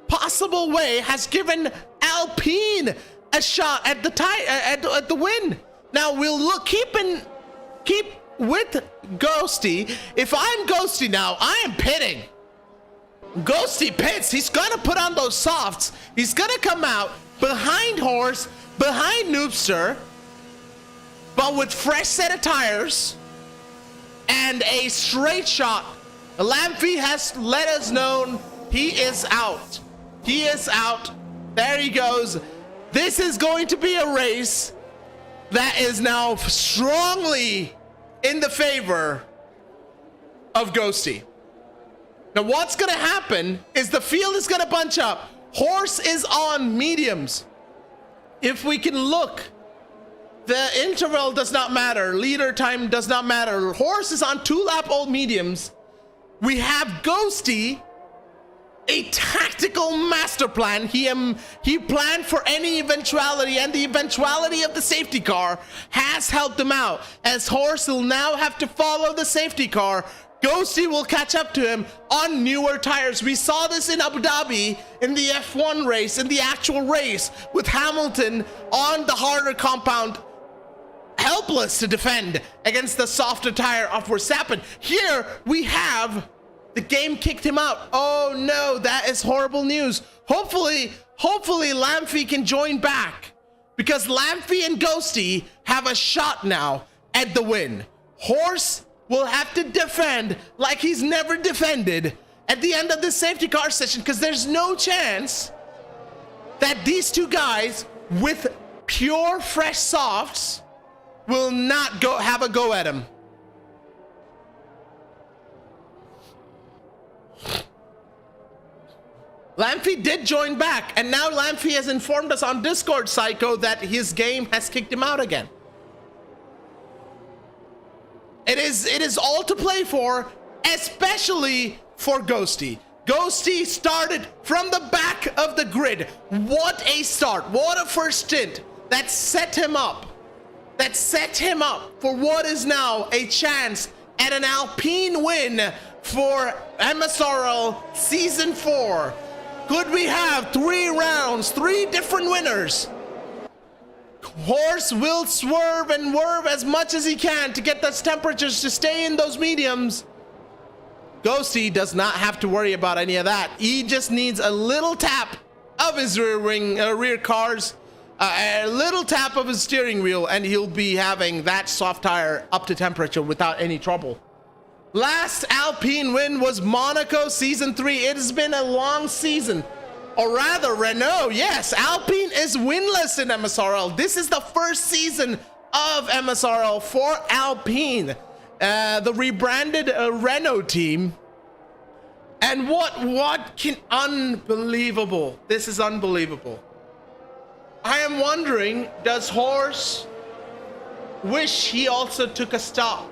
possible way has given Alpine a shot at the win. Now we'll keep with Ghosty. If I'm Ghosty now, I am pitting. Ghosty pits. He's gonna put on those softs. He's gonna come out behind Horse, behind Noobster, but with fresh set of tires and a straight shot. Lampy has let us know he is out. He is out. There he goes. This is going to be a race that is now strongly in the favor of Ghosty. Now what's gonna happen is the field is gonna bunch up. Horse is on mediums. If we can look, the interval does not matter. Leader time does not matter. Horse is on 2-lap-old mediums. We have Ghosty, a tactical master plan. He planned for any eventuality, and the eventuality of the safety car has helped him out, as Horse will now have to follow the safety car, Ghosty will catch up to him on newer tires. We saw this in Abu Dhabi in the F1 race, in the actual race, with Hamilton on the harder compound, helpless to defend against the softer tire of Verstappen. Here we have the game kicked him out. Oh no, that is horrible news. Hopefully Lamphy can join back, because Lamphy and Ghosty have a shot now at the win. Horse will have to defend like he's never defended at the end of this safety car session, because there's no chance that these two guys with pure fresh softs will not have a go at him. Lamphy did join back, and now Lamphy has informed us on Discord, Psycho, that his game has kicked him out again. It is all to play for, especially for Ghosty. Ghosty started from the back of the grid. What a start. What a first stint that set him up. That set him up for what is now a chance at an Alpine win for MSRL Season 4. Could we have 3 rounds, 3 different winners? Horse will swerve and whirve as much as he can to get those temperatures to stay in those mediums. Ghosty does not have to worry about any of that. He just needs a little tap of his rear cars, a little tap of his steering wheel, and he'll be having that soft tire up to temperature without any trouble. Last Alpine win was Monaco Season 3. It has been a long season. Or rather, Renault, yes, Alpine is winless in MSRL. This is the first season of MSRL for Alpine, the rebranded Renault team. And unbelievable. This is unbelievable. I am wondering, does Horse wish he also took a stop?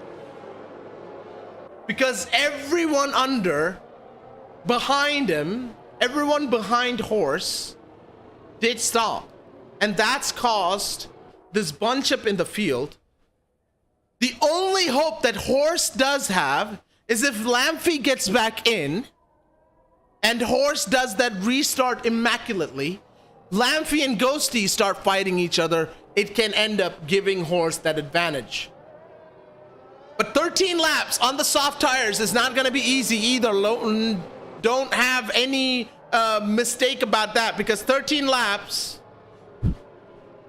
Because everyone behind him, everyone behind Horse did stop. And that's caused this bunch up in the field. The only hope that Horse does have is if Lamphy gets back in and Horse does that restart immaculately, Lamphy and Ghosty start fighting each other, it can end up giving Horse that advantage. But 13 laps on the soft tires is not going to be easy either. Don't have any mistake about that, because 13 laps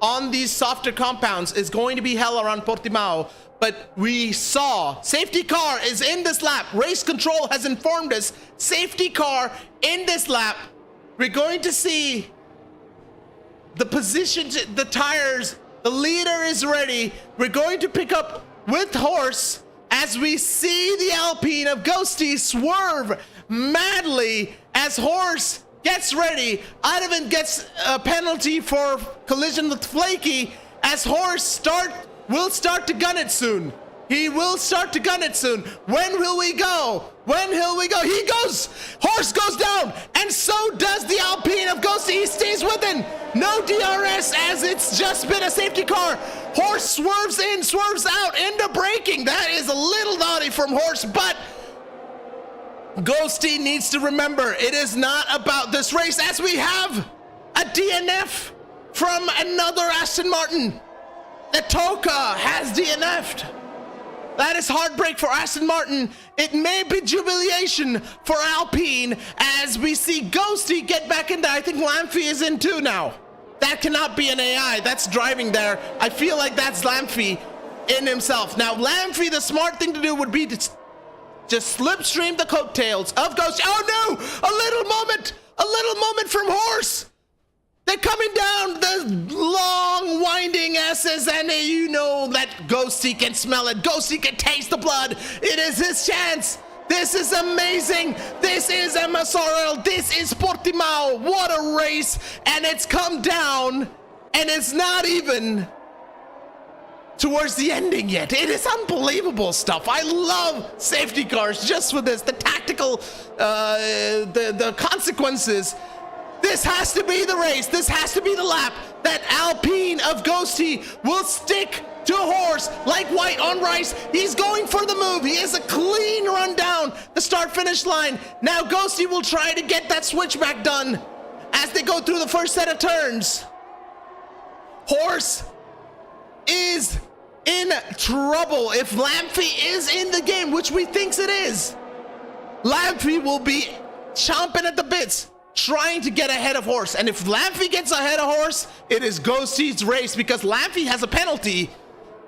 on these softer compounds is going to be hell around Portimao. But we saw safety car is in this lap. Race control has informed us safety car in this lap. We're going to see the positions, the tires, the leader is ready. We're going to pick up with Horse as we see the Alpine of Ghosty swerve madly as Horse gets ready. Idovan gets a penalty for collision with Flaky as Horse will start to gun it soon. He will start to gun it soon. When will we go? When will we go? He goes! Horse goes down! And so does the Alpine of Ghosty. He stays within. No DRS as it's just been a safety car. Horse swerves in, swerves out into braking. That is a little naughty from Horse, but Ghosty needs to remember it is not about this race, as we have a DNF from another Aston Martin. The Toka has DNF'd. That is heartbreak for Aston Martin. It may be jubilation for Alpine as we see Ghosty get back in there. I think Lamphy is in too now. That cannot be an AI. That's driving there. I feel like that's Lamphy in himself. Now, Lamphy, the smart thing to do would be to just slipstream the coattails of Ghosty. Oh no! A little moment from Horse. They're coming down the long winding S's, and you know that Ghosty can smell it. Ghosty can taste the blood. It is his chance. This is amazing. This is MSRL. This is Portimao. What a race. And it's come down, and it's not even towards the ending yet. It is unbelievable stuff. I love safety cars just for this. The tactical, the consequences. This has to be the race. This has to be the lap that Alpine of Ghosty will stick to horse, like white on rice. He's going for the move. He is a clean run down the start-finish line. Now Ghosty will try to get that switchback done as they go through the first set of turns. Horse is in trouble. If Lamphy is in the game, which we thinks it is, Lamphy will be chomping at the bits, trying to get ahead of horse. And if Lamphy gets ahead of horse, it is Ghosty's race, because Lamphy has a penalty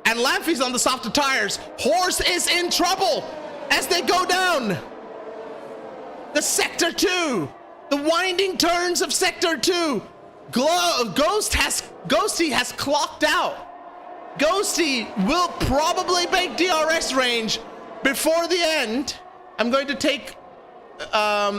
and Lamphy's on the softer tires. Horse is in trouble as they go down the sector 2, the winding turns of sector 2. Ghosty has clocked out. Ghosty will probably make DRS range before the end. I'm going to take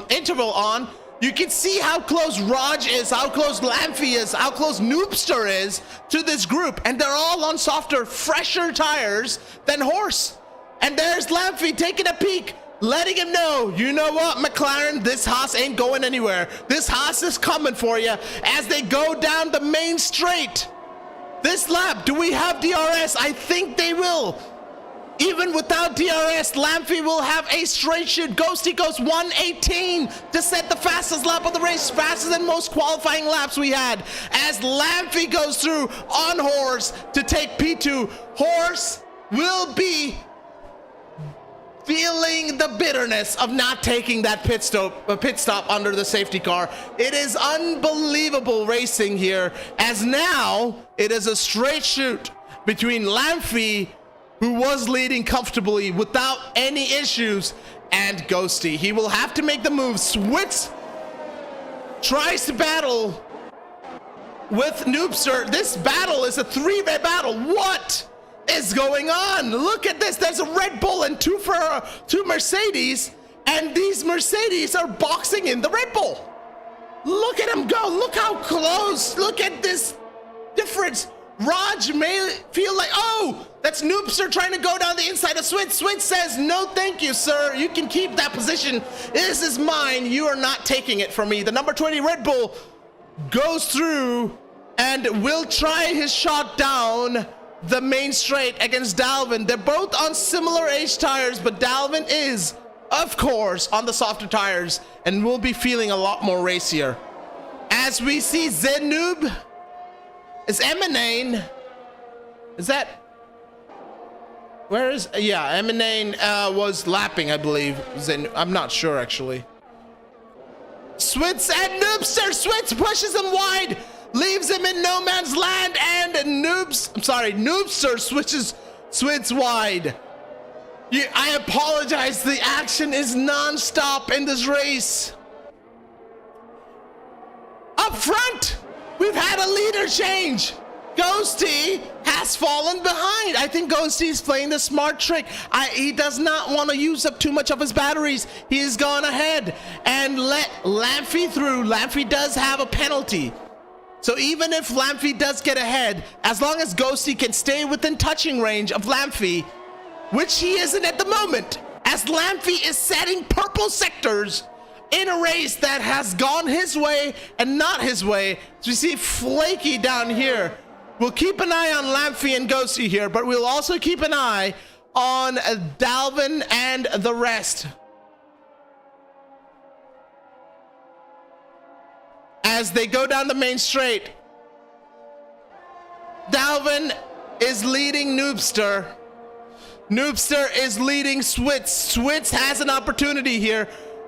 interval on. You can see how close Raj is, how close Lamphy is, how close Noobster is to this group, and they're all on softer, fresher tires than Horse. And there's Lamphy taking a peek, letting him know, you know what, McLaren, this Haas ain't going anywhere. This Haas is coming for you as they go down the main straight. This lap, do we have DRS? I think they will. Even without DRS, Lamphy will have a straight shoot. Ghosty goes 1:18 to set the fastest lap of the race, faster than most qualifying laps we had, as Lamphy goes through on Horse to take P2. Horse will be feeling the bitterness of not taking that pit stop under the safety car. It is unbelievable racing here, as now it is a straight shoot between Lamphy, who was leading comfortably without any issues, and Ghosty. He will have to make the move. Switz tries to battle with Noobster. This battle is a three-way battle. What is going on? Look at this. There's a Red Bull and two Mercedes, and these Mercedes are boxing in the Red Bull. Look at him go. Look how close. Look at this difference. Raj may feel like, oh, that's Noobster trying to go down the inside of Switz. Switz says, no, thank you, sir. You can keep that position. This is mine. You are not taking it from me. The number 20 Red Bull goes through and will try his shot down the main straight against Dalvin. They're both on similar age tires, but Dalvin is, of course, on the softer tires and will be feeling a lot more racier. As we see Zenoob is Emanane. Is that, where is, yeah, Emanane was lapping, I believe. I'm not sure, actually. Switz and Noobster. Switz pushes him wide, leaves him in no man's land, and Noobster switches Switz wide. I apologize, the action is non-stop in this race. Up front, we've had a leader change. Ghosty has fallen behind. I think Ghosty is playing the smart trick. He does not want to use up too much of his batteries. He's gone ahead and let Lamphy through. Lamphy does have a penalty. So even if Lamphy does get ahead, as long as Ghosty can stay within touching range of Lamphy, which he isn't at the moment, as Lamphy is setting purple sectors in a race that has gone his way and not his way. So we see Flaky down here. We'll keep an eye on Lamphy and Ghosty here, but we'll also keep an eye on Dalvin and the rest. As they go down the main straight, Dalvin is leading Noobster. Noobster is leading Switz. Switz has an opportunity here,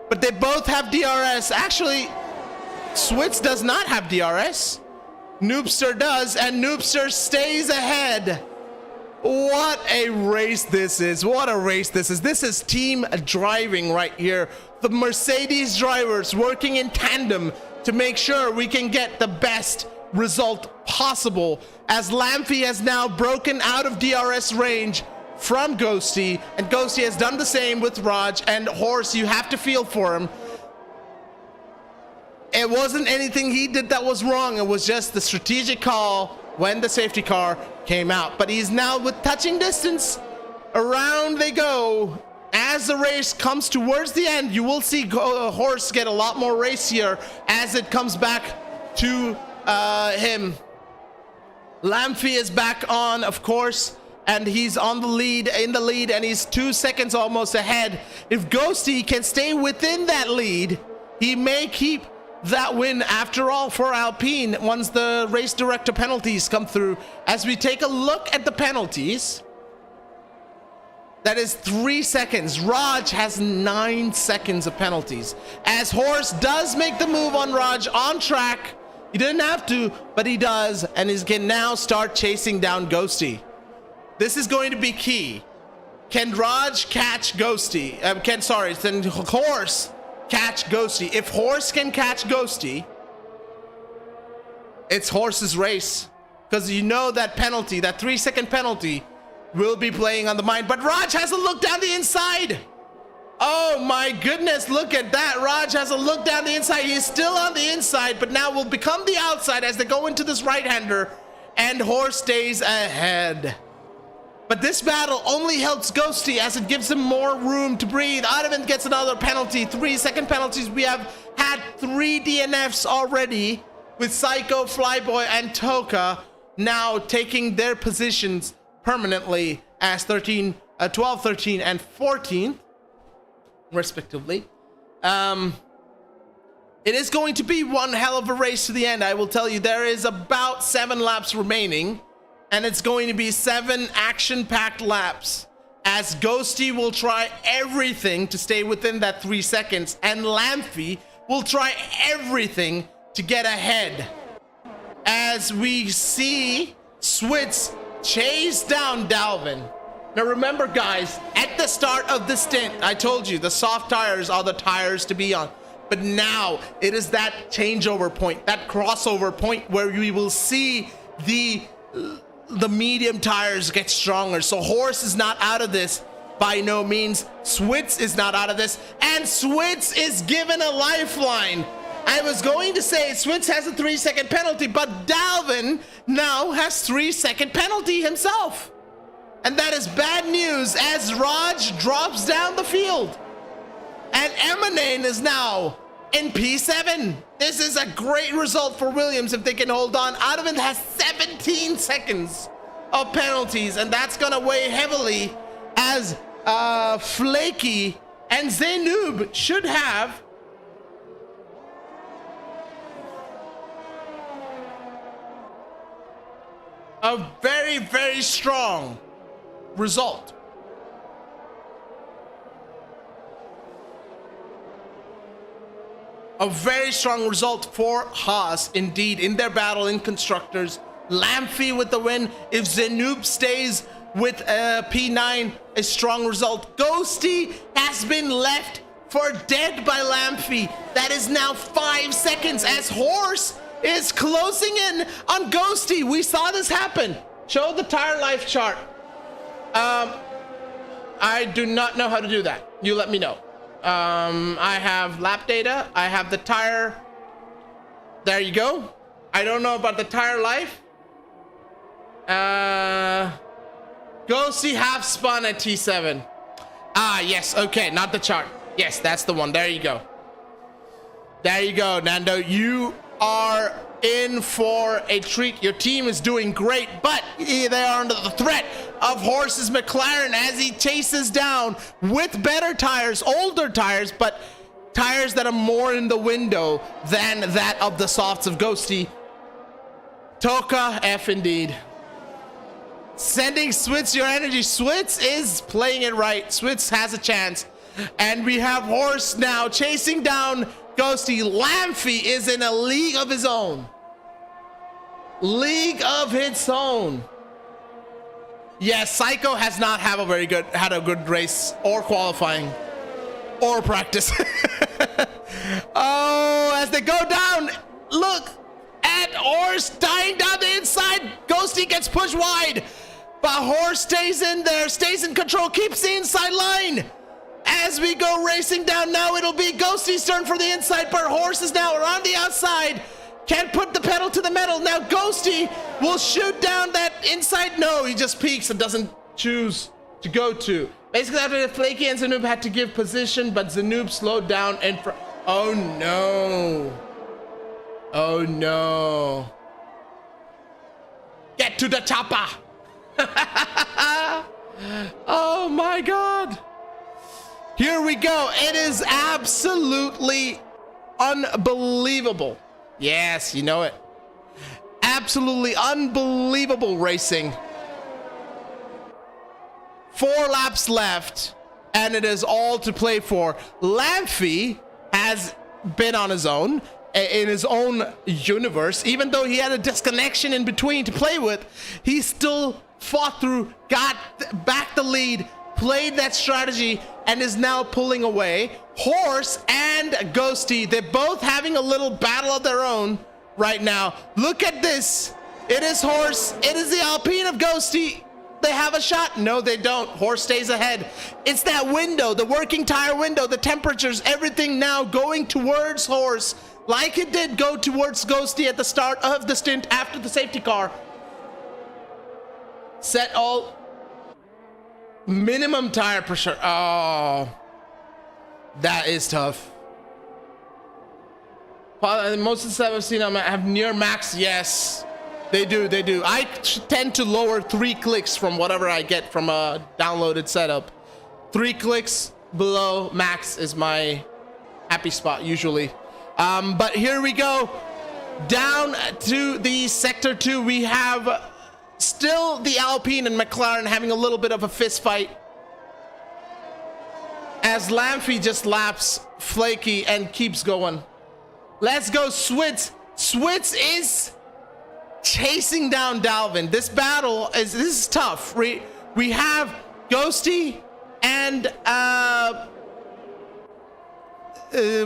but they both have DRS. Actually, Switz does not have DRS. Noobster does, and Noobster stays ahead. What a race this is. What a race this is. This is team driving right here. The Mercedes drivers working in tandem to make sure we can get the best result possible, as Lamphy has now broken out of DRS range from Ghosty, and Ghosty has done the same with Raj and Horse. You have to feel for him. It wasn't anything he did that was wrong. It was just the strategic call when the safety car came out. But he's now with touching distance. Around they go. As the race comes towards the end, you will see Horse get a lot more racier as it comes back to him. Lamphy is back on, of course, and he's on the lead, and he's 2 seconds almost ahead. If Ghosty can stay within that lead, he may keep that win after all for Alpine once the race director penalties come through. As we take a look at the penalties, that is 3 seconds. Raj has 9 seconds of penalties. As Horse does make the move on Raj on track, he didn't have to, but he does, and he can now start chasing down Ghosty. This is going to be key. Can Raj catch Ghosty? Can Horse catch Ghosty? If Horse can catch Ghosty, it's Horse's race, because you know that penalty, that 3 second penalty, will be playing on the mind. But Raj has a look down the inside. Oh my goodness, look at that. Raj has a look down the inside. He's still on the inside, but now will become the outside as they go into this right-hander, and Horse stays ahead. But this battle only helps Ghosty as it gives him more room to breathe. Arvind gets another penalty, 3 second penalties. We have had 3 DNFs already, with Psycho, Flyboy, and Toka now taking their positions permanently as 12, 13, and 14, respectively. It is going to be one hell of a race to the end, I will tell you. There is about 7 laps remaining, and it's going to be 7 action-packed laps, as Ghosty will try everything to stay within that 3 seconds, and Lamphy will try everything to get ahead. As we see Switz chase down Dalvin. Now remember, guys, at the start of the stint, I told you the soft tires are the tires to be on. But now it is that changeover point, that crossover point, where we will see the medium tires get stronger. So Horse is not out of this by no means. Switz is not out of this, and Switz is given a lifeline. I was going to say Switz has a 3 second penalty, but Dalvin now has 3 second penalty himself. And that is bad news as Raj drops down the field. And Emanane is now in P7. This is a great result for Williams if they can hold on. Arvind has 17 seconds of penalties, and that's gonna weigh heavily as Flaky and Zainub should have a very, very strong result. A very strong result for Haas, indeed, in their battle in Constructors. Lamphy with the win. If Zainub stays with P9, a strong result. Ghosty has been left for dead by Lamphy. That is now 5 seconds as Horse is closing in on Ghosty. We saw this happen. Show the tire life chart. I do not know how to do that. You let me know. I have lap data. I have the tire. There you go. I don't know about the tire life. Ghosty half spun at T7. Ah, yes. Okay, not the chart. Yes, that's the one. There you go. There you go, Nando. You are in for a treat. Your team is doing great, but they are under the threat of Horse's McLaren as he chases down with better tires, older tires, but tires that are more in the window than that of the softs of Ghosty. Toka F indeed. Sending Switz your energy. Switz is playing it right. Switz has a chance. And we have Horse now chasing down Ghosty. Lamphy is in a league of his own. League of its own. Yes, Psycho has not had a good race or qualifying or practice. Oh, as they go down, look at Horse dying down the inside. Ghosty gets pushed wide, but Horse stays in there, stays in control, keeps the inside line. As we go racing down, now it'll be Ghosty's turn for the inside, but Horse is now around the outside. Can't put the pedal to the metal. Now Ghosty will shoot down that inside. No, he just peeks and doesn't choose to go to. Basically, after the Flaky and Zainub had to give position, but Zainub slowed down and oh no. Oh no. Get Get to the chopper. Oh my God. Here we go. It is absolutely unbelievable. Yes, you know it. Absolutely unbelievable racing. 4 laps left, and it is all to play for. Lamphy has been on his own, in his own universe. Even though he had a disconnection in between to play with, he still fought through, got back the lead, played that strategy, and is now pulling away. Horse and Ghosty, they're both having a little battle of their own right now. Look at this. It is Horse. It is the Alpine of Ghosty. They have a shot. No, they don't. Horse stays ahead. It's that window, the working tire window, the temperatures, everything now going towards Horse, like it did go towards Ghosty at the start of the stint after the safety car. Set all minimum tire pressure. Oh, that is tough. Most of the stuff I've seen have near max. Yes, they do. They do. I tend to lower 3 clicks from whatever I get from a downloaded setup. 3 clicks below max is my happy spot usually. But here we go. Down to the sector 2. We have still the Alpine and McLaren having a little bit of a fist fight, as Lamphy just laps Flaky and keeps going. Let's go Switz. Switz is chasing down Dalvin. This battle is tough. We have Ghosty and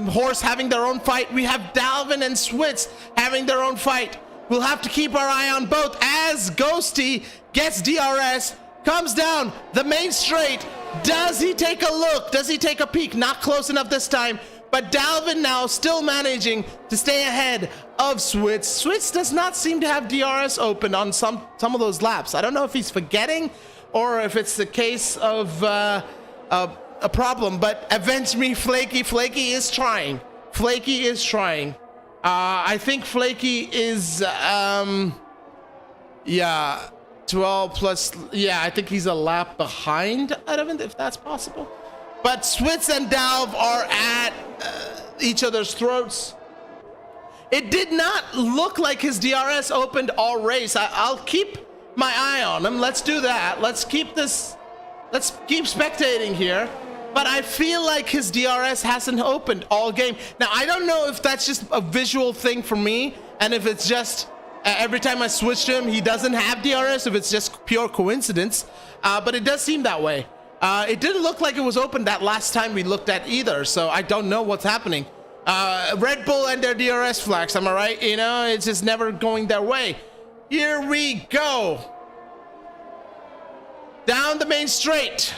Horse having their own fight. We have Dalvin and Switz having their own fight. We'll have to keep our eye on both as Ghosty gets DRS, comes down the main straight. Does he take a look? Does he take a peek? Not close enough this time, but Dalvin now still managing to stay ahead of Switz. Switz does not seem to have DRS open on some of those laps. I don't know if he's forgetting or if it's the case of a problem, but avenge me, Flaky. Flaky is trying. Flaky is trying. I think Flaky is, yeah, 12 plus, yeah, I think he's a lap behind Evan, if that's possible. But Switz and Dalv are at each other's throats. It did not look like his DRS opened all race. I'll keep my eye on him. Let's do that. Let's keep spectating here. But I feel like his DRS hasn't opened all game. Now, I don't know if that's just a visual thing for me, and if it's just every time I switch to him, he doesn't have DRS, if it's just pure coincidence. But it does seem that way. It didn't look like it was open that last time we looked at either, so I don't know what's happening. Red Bull and their DRS flags, am I right? You know, it's just never going their way. Here we go. Down the main straight.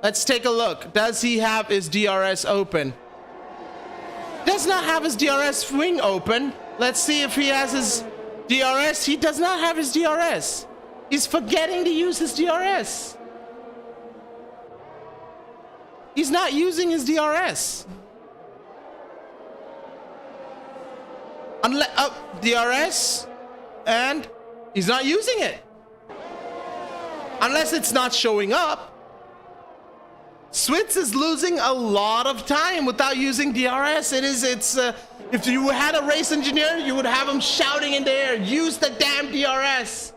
Let's take a look. Does he have his DRS open? Does not have his DRS wing open. Let's see if he has his DRS. He does not have his DRS. He's forgetting to use his DRS. He's not using his DRS. DRS, and he's not using it. Unless it's not showing up. Switz is losing a lot of time without using DRS. If you had a race engineer, you would have him shouting in the air, use the damn DRS.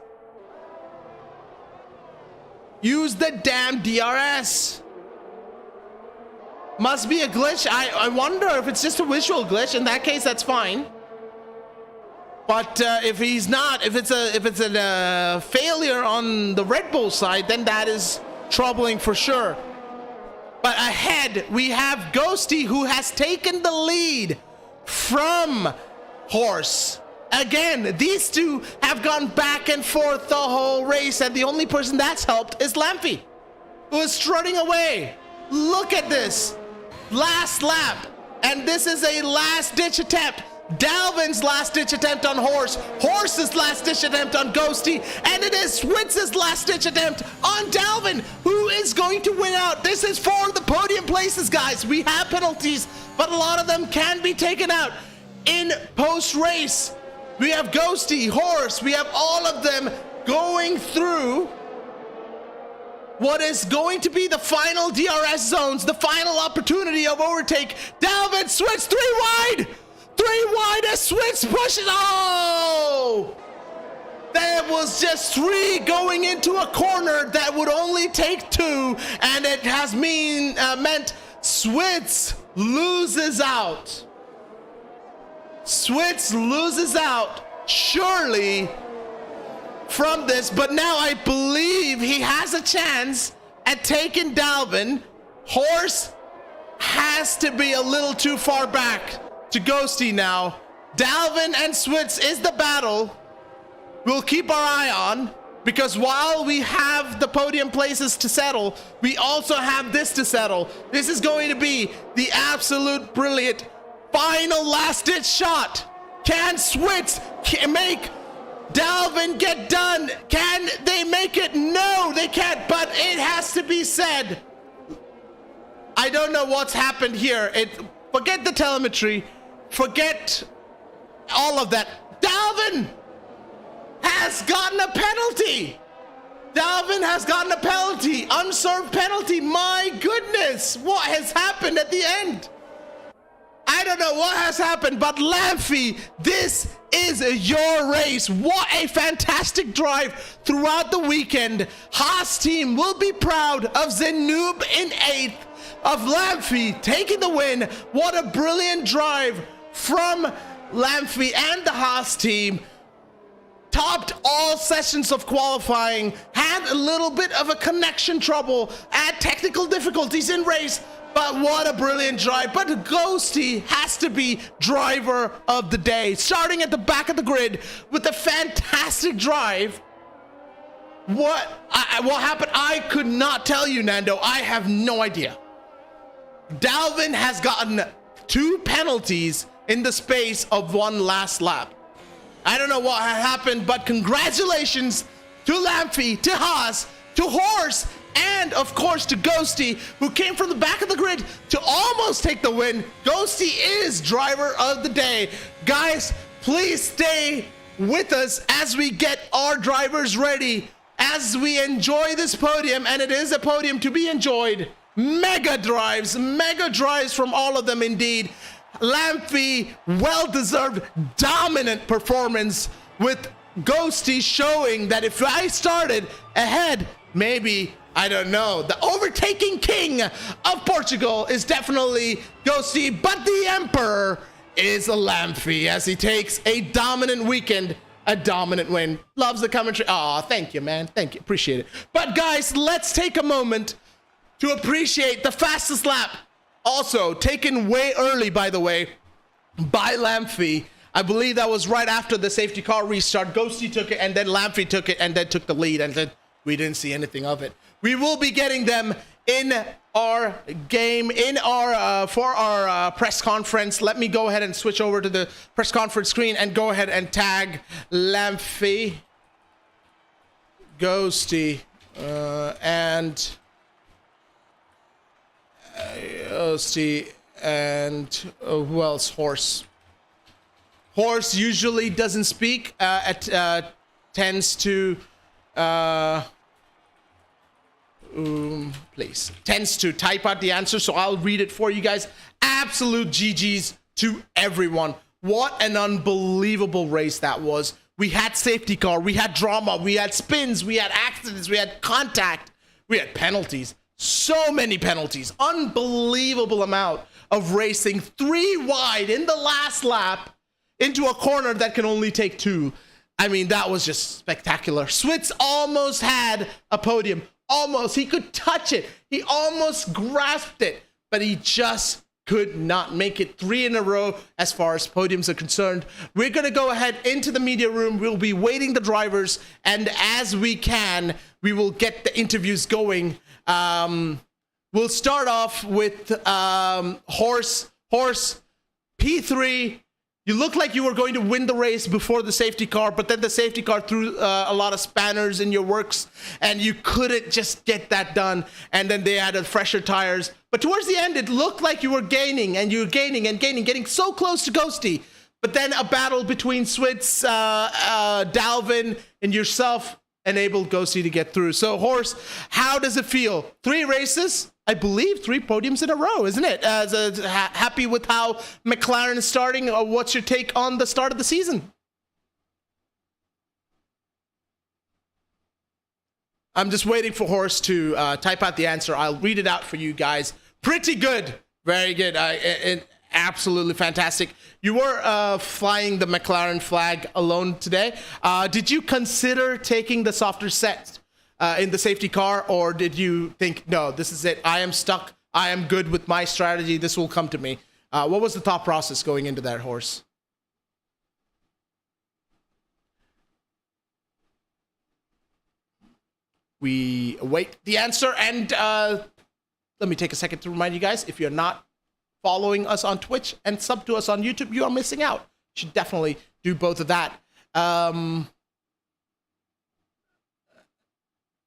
Use the damn DRS. Must be a glitch. I wonder if it's just a visual glitch. In that case, that's fine. But if he's not, if it's a failure on the Red Bull side, then that is troubling for sure. But ahead, we have Ghosty, who has taken the lead from Horse. Again, these two have gone back and forth the whole race, and the only person that's helped is Lamphy, who is strutting away. Look at this. Last lap, and this is a last-ditch attempt. Dalvin's last-ditch attempt on Horse, Horse's last-ditch attempt on Ghosty, and it is Switz's last-ditch attempt on Dalvin, who is going to win out. This is for the podium places, guys. We have penalties, but a lot of them can be taken out in post-race. We have Ghosty, Horse, we have all of them going through what is going to be the final DRS zones, the final opportunity of overtake. Dalvin, Switz, 3 wide! 3 wide as Switz pushes, oh! There was just 3 going into a corner that would only take 2, and it has meant Switz loses out. Switz loses out, surely, from this, but now I believe he has a chance at taking Dalvin. Horse has to be a little too far back to Ghosty now. Dalvin and Switz is the battle we'll keep our eye on, because while we have the podium places to settle, we also have this to settle. This is going to be the absolute brilliant final last-ditch shot. Can Switz make Dalvin get done? Can they make it? No, they can't, but it has to be said. I don't know what's happened here. Forget the telemetry. Forget all of that. Dalvin has gotten a penalty. Dalvin has gotten a penalty. Unserved penalty. My goodness. What has happened at the end? I don't know what has happened, but Lamphy, this is your race. What a fantastic drive throughout the weekend. Haas team will be proud of Zenoob in 8th, of Lamphy taking the win. What a brilliant drive from Lamphy and the Haas team. Topped all sessions of qualifying, had a little bit of a connection trouble, had technical difficulties in race, but what a brilliant drive. But Ghosty has to be driver of the day, starting at the back of the grid with a fantastic drive. What happened? I could not tell you, Nando. I have no idea. Dalvin has gotten 2 penalties in the space of 1 last lap. I don't know what happened, but congratulations to Lamphy, to Haas, to Horse, and of course to Ghosty, who came from the back of the grid to almost take the win. Ghosty is driver of the day. Guys, please stay with us as we get our drivers ready, as we enjoy this podium, and it is a podium to be enjoyed. Mega drives from all of them indeed. Lamphy, well-deserved, dominant performance, with Ghosty showing that if I started ahead, maybe, I don't know, the overtaking king of Portugal is definitely Ghosty, but the emperor is a Lamphy as he takes a dominant weekend, a dominant win. Loves the commentary. Aw, thank you, man. Thank you. Appreciate it. But guys, let's take a moment to appreciate the fastest lap. Also, taken way early, by the way, by Lamphy. I believe that was right after the safety car restart. Ghosty took it, and then Lamphy took it, and then took the lead, and then we didn't see anything of it. We will be getting them in our game, for our press conference. Let me go ahead and switch over to the press conference screen and go ahead and tag Lamphy, Ghosty, and Ghosty, and who else? Horse. Horse usually doesn't speak. Tends to tends to type out the answer, so I'll read it for you guys. Absolute GGs to everyone. What an unbelievable race that was. We had safety car, we had drama, we had spins, we had accidents, we had contact, we had penalties. So many penalties. Unbelievable amount of racing. 3 wide in the last lap into a corner that can only take 2. I mean, that was just spectacular. Switz almost had a podium. Almost. He could touch it. He almost grasped it, but he just could not make it. 3 in a row as far as podiums are concerned. We're going to go ahead into the media room. We'll be waiting the drivers, and as we can, we will get the interviews going. We'll start off with Horse P3. You looked like you were going to win the race before the safety car, but then the safety car threw a lot of spanners in your works, and you couldn't just get that done. And then they added fresher tires. But towards the end, it looked like you were gaining, and you were gaining and gaining, getting so close to Ghosty. but then a battle between Switz, Dalvin, and yourself enabled Ghosty to get through. So, Horse, how does it feel? 3 races, I believe 3 podiums in a row, isn't it? Happy with how McLaren is starting? What's your take on the start of the season? I'm just waiting for Horse to type out the answer. I'll read it out for you guys. Pretty good. Very good. Absolutely fantastic. You were flying the McLaren flag alone today. Did you consider taking the softer set in the safety car, or did you think, no, this is it, I am stuck, I am good with my strategy, this will come to me? What was the thought process going into that, Horse? We await the answer, and let me take a second to remind you guys, if you're not following us on Twitch and sub to us on YouTube, you are missing out. You should definitely do both of that.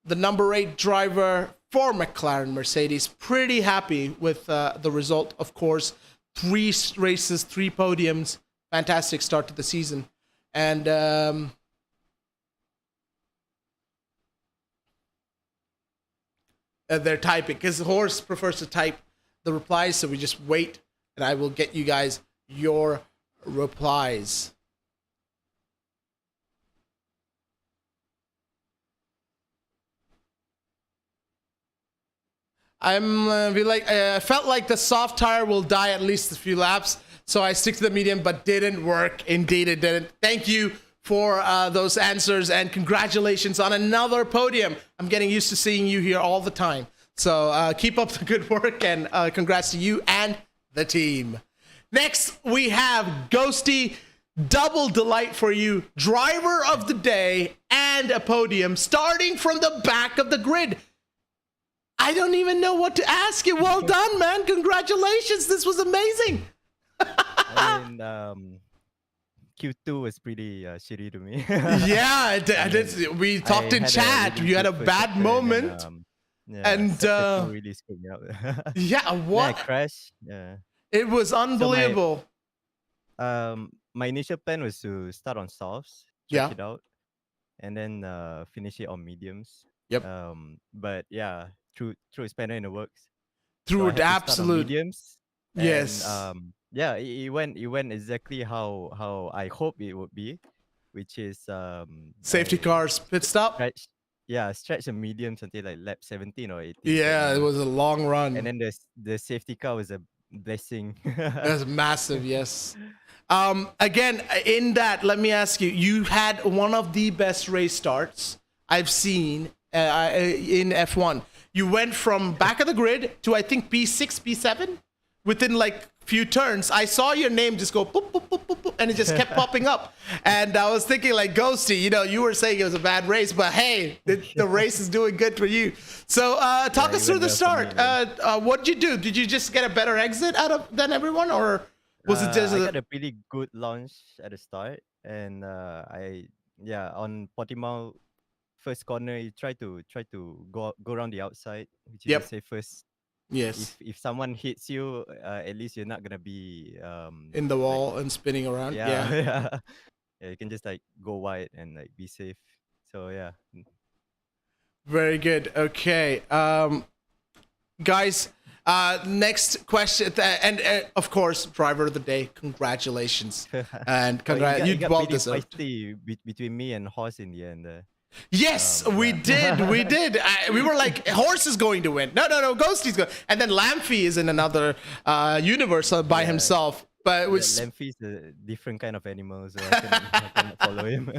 The number 8 driver for McLaren Mercedes, pretty happy with the result, of course. 3 races, 3 podiums, fantastic start to the season. And they're typing, because Horse prefers to type the replies, so we just wait, and I will get you guys your replies. I felt like the soft tire will die at least a few laps, so I stick to the medium, but didn't work. Indeed, it didn't. Thank you for those answers, and congratulations on another podium. I'm getting used to seeing you here all the time. So keep up the good work, and congrats to you and the team. Next, we have Ghosty. Double delight for you. Driver of the day and a podium, starting from the back of the grid. I don't even know what to ask you. Well done, man. Congratulations. This was amazing. I mean, Q2 was pretty shitty to me. Yeah, we talked in chat. You had a bad moment. And really screwed me up. Yeah, what? I crashed. Yeah. It was unbelievable. So my initial plan was to start on softs, check it out, and then finish it on mediums. Yep. But yeah, threw a spanner in the works. Through it absolute mediums. Yes. And, yeah, it went exactly how I hope it would be, which is safety cars pit stop. Stretch the mediums until like lap 17 or 18. Yeah, it was a long run. And then the safety car was a blessing. It was massive, yes. Again, in that, let me ask you, you had one of the best race starts I've seen in F1. You went from back of the grid to, I think, P6, P7 within like few turns. I saw your name just go boop, boop, boop, boop, boop, and it just kept popping up. And I was thinking, like, Ghosty, you were saying it was a bad race, but hey, the race is doing good for you. So talk us through the start. What did you do? Did you just get a better exit than everyone, or was it just? I got a pretty good launch at the start, and on Portimao, first corner, you try to go around the outside, which is the safest. Yes. If someone hits you, at least you're not gonna be in the wall and spinning around. Yeah, you can just like go wide and like be safe. So yeah. Very good. Okay, guys. Next question, and of course, driver of the day. Congratulations, and congrats. You bought this out. Between me and Horse in the end. Yes, we did. We did. We were like, Horse is going to win. No, Ghosty's going. And then Lamphy is in another universe by himself. But Lamphy's a different kind of animal, so I cannot follow him.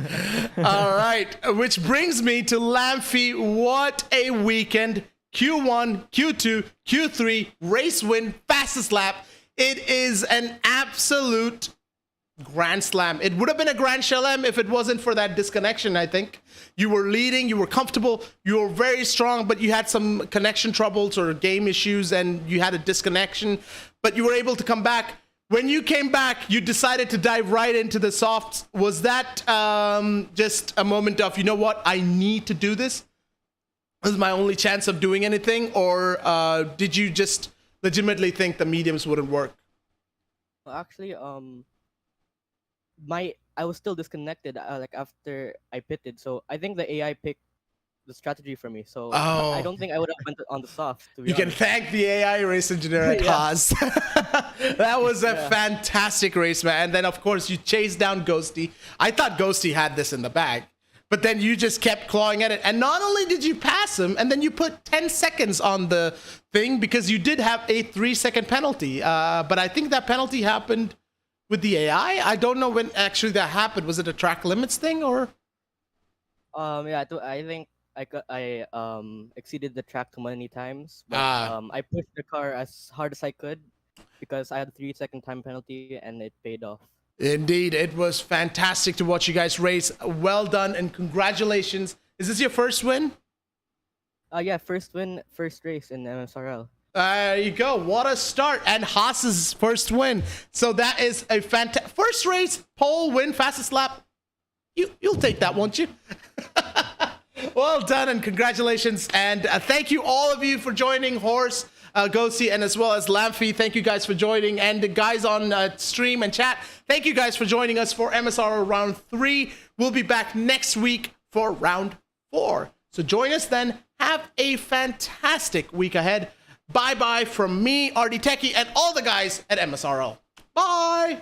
All right, which brings me to Lamphy. What a weekend! Q1, Q2, Q3, race win, fastest lap. It is an absolute Grand Slam. It would have been a Grand Slam if it wasn't for that disconnection, I think. You were leading, you were comfortable, you were very strong, but you had some connection troubles or game issues and you had a disconnection, but you were able to come back. When you came back, you decided to dive right into the softs. Was that just a moment of, you know what, I need to do this? This is my only chance of doing anything? Or did you just legitimately think the mediums wouldn't work? Well, actually, I was still disconnected like after I pitted. So I think the AI picked the strategy for me. So I Oh, don't think I would have went on the soft, to be you can honest. thank the AI race engineer at Yeah. Haas. That was a Yeah. fantastic race, man. And then, of course, you chased down Ghosty. I thought Ghosty had this in the bag, but then you just kept clawing at it. And not only did you pass him, and then you put 10 seconds on the thing because you did have a 3-second penalty. But I think that penalty happened with the AI. I don't know when actually that happened. Was it a track limits thing or? Yeah. I think I exceeded the track too many times, but Ah. I pushed the car as hard as I could because I had a 3-second time penalty and it paid off. Indeed, it was fantastic to watch you guys race. Well done and congratulations. Is this your first win? Yeah, first win, first race in MSRL. There you go. What a start. And Haas's first win. So that is a fantastic first race, pole win, fastest lap. You'll take that, won't you? Well done and congratulations. And thank you all of you for joining, Horse, Gosi, and as well as Lamphy. Thank you guys for joining. And the guys on stream and chat, thank you guys for joining us for MSRL round 3. We'll be back next week for round 4. So join us then. Have a fantastic week ahead. Bye-bye from me, RD Techie, and all the guys at MSRL. Bye!